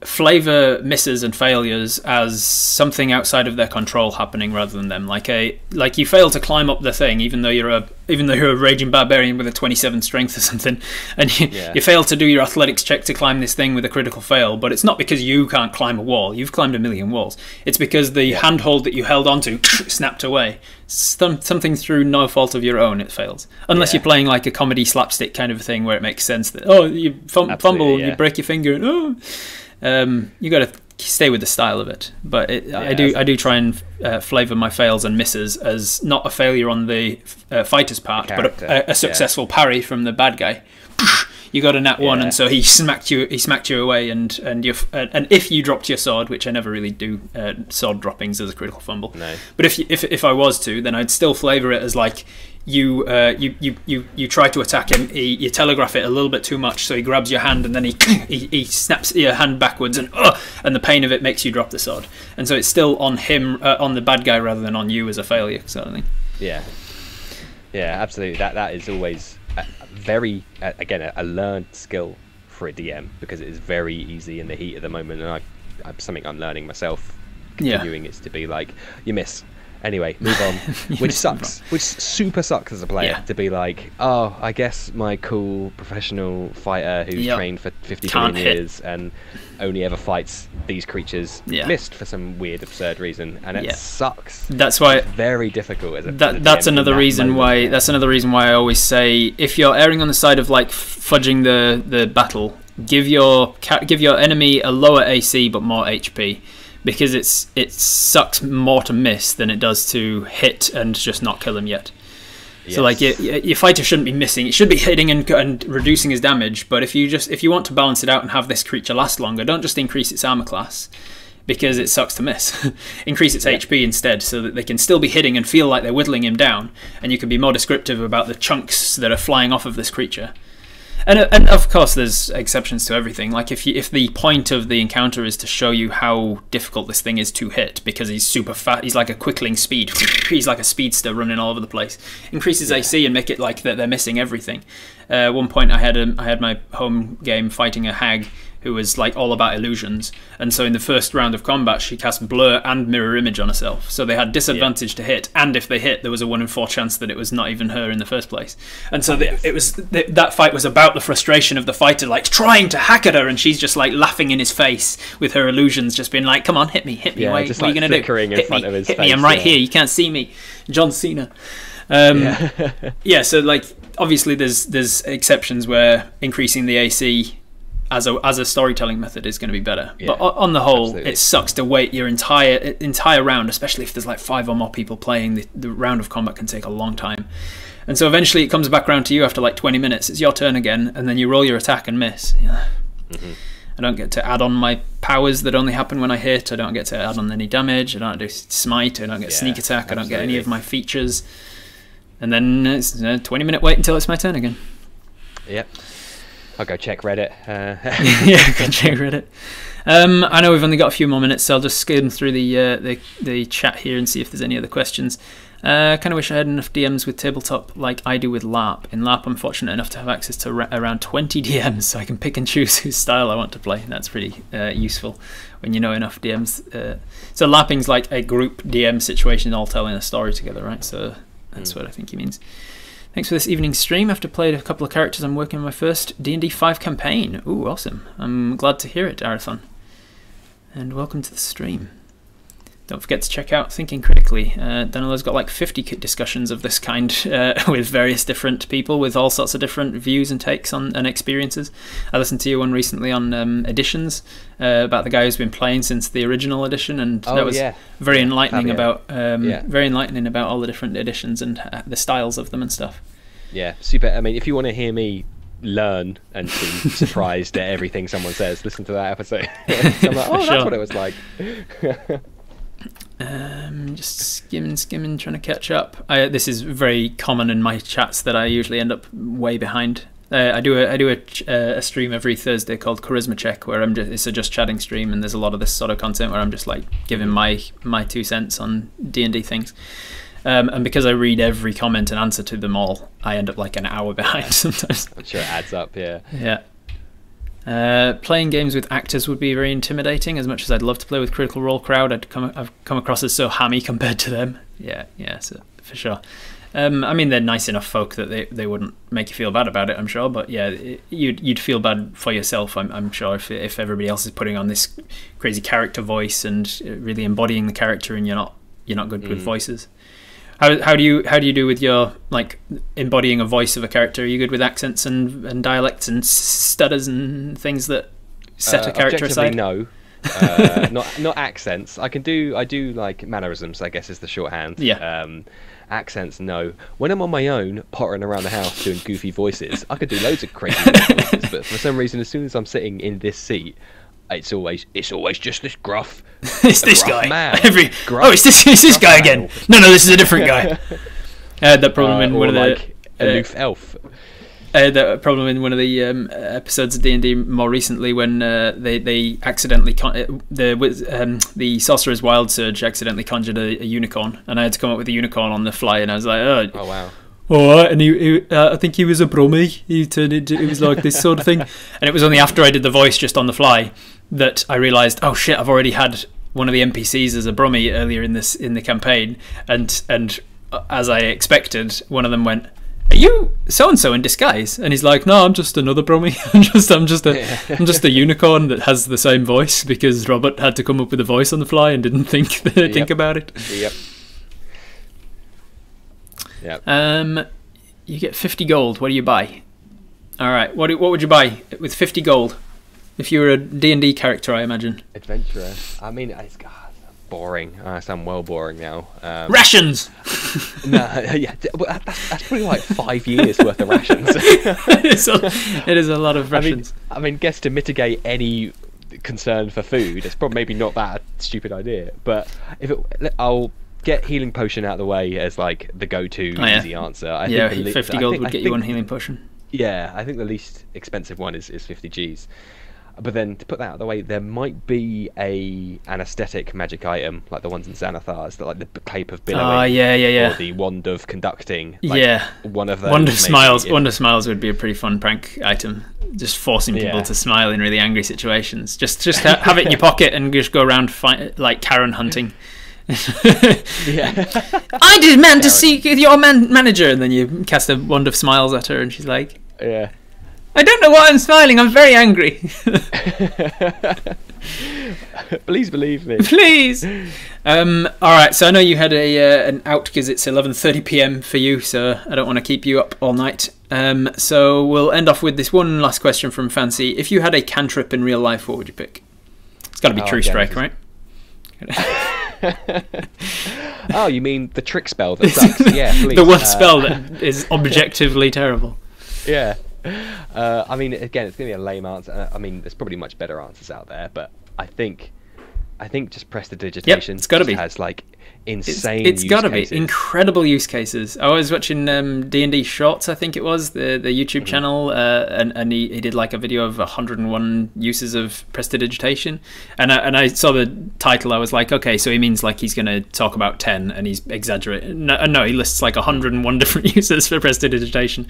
flavor misses and failures as something outside of their control happening rather than them. Like you fail to climb up the thing, even though you're a raging barbarian with a 27 strength or something, and you fail to do your athletics check to climb this thing with a critical fail. But it's not because you can't climb a wall. You've climbed a million walls. It's because the handhold that you held onto snapped away. Something through no fault of your own, it fails. Unless you're playing like a comedy slapstick kind of thing where it makes sense that you fumble, you break your finger, and you got to stay with the style of it. But I do try and flavor my fails and misses as not a failure on the fighter's part, but a successful parry from the bad guy. You got a nat 1, and so he smacked you away, and if you dropped your sword, which I never really do sword droppings as a critical fumble. No. But if I was to, then I'd still flavor it as like you try to attack him, you telegraph it a little bit too much, so he grabs your hand and then he snaps your hand backwards, and the pain of it makes you drop the sword, and so it's still on him, on the bad guy rather than on you as a failure sort of thing. Yeah, absolutely. That is always very again a learned skill for a DM, because it is very easy in the heat of the moment, and something I'm learning myself continuing is to be like, you miss. Anyway, move on. Which sucks. Which super sucks as a player to be like, oh, I guess my cool professional fighter who's trained for 50 million years and only ever fights these creatures missed for some weird, absurd reason, and it sucks. That's why it's very difficult as a that's another reason why. That's another reason why I always say, if you're erring on the side of like fudging the battle, give your enemy a lower AC but more HP. Because it sucks more to miss than it does to hit and just not kill him yet. Yes. So like your fighter shouldn't be missing; it should be hitting and reducing his damage. But if you want to balance it out and have this creature last longer, don't just increase its armor class, because it sucks to miss. Increase its HP instead, so that they can still be hitting and feel like they're whittling him down, and you can be more descriptive about the chunks that are flying off of this creature. And of course, there's exceptions to everything. Like if the point of the encounter is to show you how difficult this thing is to hit, because he's super fast, he's like a quickling speed, he's like a speedster running all over the place. Increases AC and make it like that they're missing everything. At one point, I had my home game fighting a hag who was like all about illusions, and so in the first round of combat she cast blur and mirror image on herself, so they had disadvantage to hit, and if they hit there was a 1 in 4 chance that it was not even her in the first place. And so that fight was about the frustration of the fighter like trying to hack at her, and she's just like laughing in his face with her illusions, just being like, come on, hit me, what are you gonna do? Hit me, I'm right here, you can't see me. John Cena. Yeah, so like obviously there's exceptions where increasing the AC as a storytelling method is going to be better. But on the whole, absolutely, it sucks to wait your entire round, especially if there's like 5 or more people playing. The round of combat can take a long time. And so eventually it comes back around to you after like 20 minutes. It's your turn again, and then you roll your attack and miss. Yeah. I don't get to add on my powers that only happen when I hit. I don't get to add on any damage. I don't do smite. I don't get sneak attack. Absolutely. I don't get any of my features. And then it's a 20-minute wait until it's my turn again. Yep. I'll go check Reddit. Yeah, go check Reddit. I know we've only got a few more minutes, so I'll just skim through the chat here and see if there's any other questions. Kind of wish I had enough DMs with tabletop like I do with LARP. In LARP, I'm fortunate enough to have access to around 20 DMs, so I can pick and choose whose style I want to play. That's pretty useful when you know enough DMs. So LARPing's like a group DM situation, all telling a story together, right? So that's what I think he means. Thanks for this evening's stream. After played a couple of characters, I'm working on my first D&D 5 campaign. Ooh, awesome. I'm glad to hear it, Arathon. And welcome to the stream. Don't forget to check out Thinking Critically. Daniela's got like 50 discussions of this kind with various different people with all sorts of different views and takes on and experiences. I listened to one recently on editions about the guy who's been playing since the original edition, and that was very enlightening about very enlightening about all the different editions and the styles of them and stuff. Yeah, super. I mean, if you want to hear me learn and be surprised at everything someone says, listen to that episode. So I'm like, oh, that's what it was like. Just skimming, trying to catch up. This is very common in my chats that I usually end up way behind. I do a stream every Thursday called Charisma Check, where it's a just chatting stream, and there's a lot of this sort of content where I'm just like giving my 2 cents on D&D things. And because I read every comment and answer to them all, I end up like an hour behind sometimes. I'm sure it adds up. Yeah. Playing games with actors would be very intimidating. As much as I'd love to play with Critical Role crowd, I've come across as so hammy compared to them. Yeah, so, for sure. I mean, they're nice enough folk that they wouldn't make you feel bad about it, I'm sure. But yeah, you'd feel bad for yourself, I'm sure, if everybody else is putting on this crazy character voice and really embodying the character, and you're not good with voices. How do you do with your like embodying a voice of a character? Are you good with accents and dialects and stutters and things that set a character aside? No, not accents. I do like mannerisms, I guess is the shorthand. Yeah. Accents, no. When I'm on my own, pottering around the house doing goofy voices, I could do loads of crazy voices. But for some reason, as soon as I'm sitting in this seat, it's always just this gruff. It's this guy. Man. It's this guy again. No, this is a different guy. That problem in one of the aloof elf. The problem in one of the episodes of D&D more recently, when they accidentally the Sorcerer's Wild Surge accidentally conjured a unicorn, and I had to come up with a unicorn on the fly, and I was like, oh wow. Oh, and he I think he was a brummy. He turned into, it was like this sort of thing, and it was only after I did the voice just on the fly that I realised, oh shit, I've already had one of the NPCs as a brummy earlier in the campaign, and as I expected, one of them went, "Are you so and so in disguise?" And he's like, "No, I'm just another brummy. I'm just a unicorn that has the same voice because Robert had to come up with a voice on the fly and didn't think about it." Yep. You get 50 gold. What do you buy? All right. What would you buy with 50 gold? If you were a D&D character, I imagine. Adventurer. I mean, it's boring. I sound well boring now. Rations. No, yeah, that's probably like 5 years worth of rations. It is a lot of rations. I mean, guess to mitigate any concern for food, it's probably maybe not that stupid idea. But I'll get healing potion out of the way as like the go-to easy answer. I think 50 gold would get you one healing potion. Yeah, I think the least expensive one is 50 Gs. But then to put that out of the way, there might be an aesthetic magic item like the ones in Xanathar's, like the cape of billowing, or the wand of conducting. Like one of those. Wand of smiles. Wand of smiles would be a pretty fun prank item. Just forcing people to smile in really angry situations. Just have it in your pocket and just go around like Karen hunting. I demand to seek your manager, and then you cast a wand of smiles at her, and she's like, I don't know why I'm smiling. I'm very angry. Please believe me. Please. All right. So I know you had an out because it's 11:30 p.m. for you, so I don't want to keep you up all night. So we'll end off with this one last question from Fancy. If you had a cantrip in real life, what would you pick? It's got to be True Strike, right? Oh, you mean the trick spell that sucks? Yeah, please. The one spell that is objectively terrible. Yeah. I mean, again, it's going to be a lame answer. I mean, there's probably much better answers out there, but I think just prestidigitation it's got to be. has like insane it's got to be cases. incredible use cases. I was watching D&D Shorts, I think it was, the YouTube channel, and he did like a video of 101 uses of prestidigitation, and I saw the title. I was like, okay, so he means like he's going to talk about 10 and he's exaggerating. No, he lists like 101 different uses for prestidigitation.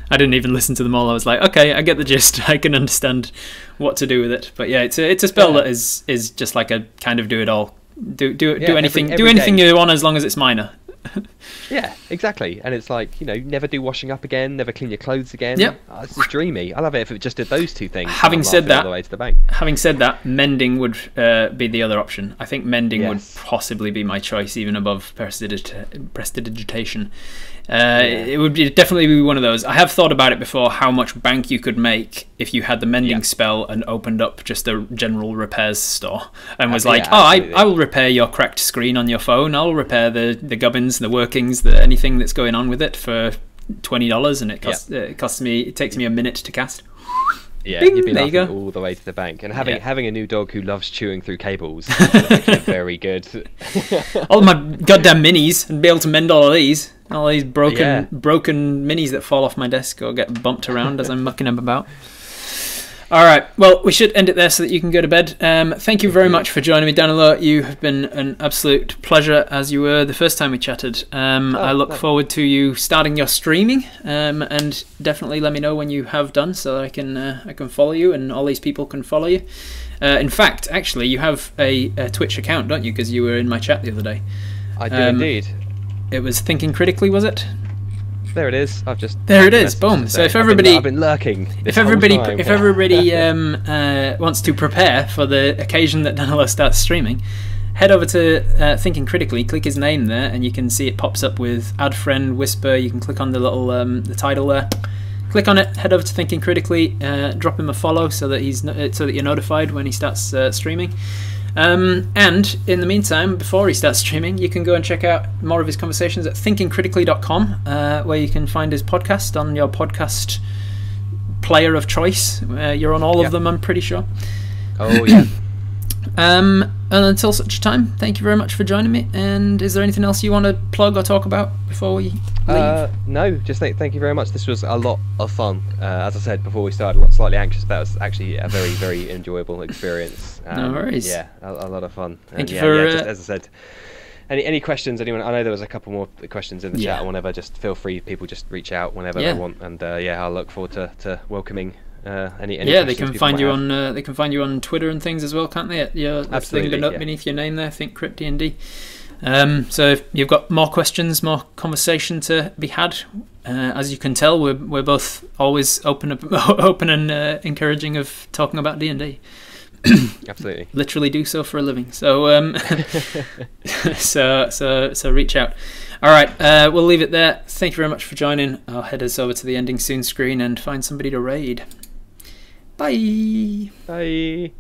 I didn't even listen to them all. I was like, okay, I get the gist. I can understand what to do with it. But yeah, it's a spell that is just like a kind of do it all. Do anything every do anything day. you want as long as it's minor. Yeah, exactly. And it's like, never do washing up again, never clean your clothes again. Yep. Oh, it's just dreamy. I love it if it just did those two things. Having said all the way to the bank. mending would be the other option. I think mending would Yes. possibly be my choice, even above prestidigitation. It would definitely be one of those. I have thought about it before, how much bank you could make if you had the mending spell and opened up just a general repairs store and was like, I will repair your cracked screen on your phone. I'll repair the gubbins, the workings, anything that's going on with it for $20, and it takes me a minute to cast. Yeah, Bing, you'd be there you laughing go. all the way to the bank. And having a new dog who loves chewing through cables is actually very good. All my goddamn minis, and be able to mend all of these. All these broken minis that fall off my desk or get bumped around as I'm mucking them about. All right, well, we should end it there so that you can go to bed. Thank you very much for joining me, Danilo. You have been an absolute pleasure, as you were the first time we chatted. I look forward to you starting your streaming, and definitely let me know when you have done so that I can follow you and all these people can follow you. In fact, actually, you have a Twitch account, don't you? Because you were in my chat the other day. I do indeed. It was Thinking Critically, was it? There it is. There it is. Boom. So if everybody, I've been lurking. if everybody wants to prepare for the occasion that Danilo starts streaming, head over to Thinking Critically. Click his name there, and you can see it pops up with Add Friend, Whisper. You can click on the little the title there. Click on it. Head over to Thinking Critically. Drop him a follow so that you're notified when he starts streaming. And in the meantime, before he starts streaming, you can go and check out more of his conversations at thinkingcritically.com, where you can find his podcast on your podcast player of choice. You're on all of them, I'm pretty sure. Oh, yeah. And until such time, thank you very much for joining me. And is there anything else you want to plug or talk about before we leave? No, just thank you very much. This was a lot of fun. As I said before we started, slightly anxious, but it was actually a very, very enjoyable experience. No worries. Yeah, a lot of fun. Thank you for... just, as I said, any questions, anyone? I know there was a couple more questions in the chat or whatever. Just feel free, people just reach out whenever they want. And I'll look forward to welcoming any they can find you on they can find you on Twitter and things as well, can't they? Absolutely, thing beneath your name there, Think Crit D&D. So if you've got more questions, more conversation to be had, as you can tell, we're both always open and encouraging of talking about D&D. Absolutely, literally do so for a living. So so reach out. All right, we'll leave it there. Thank you very much for joining. I'll head us over to the ending soon screen and find somebody to raid. Bye. Bye.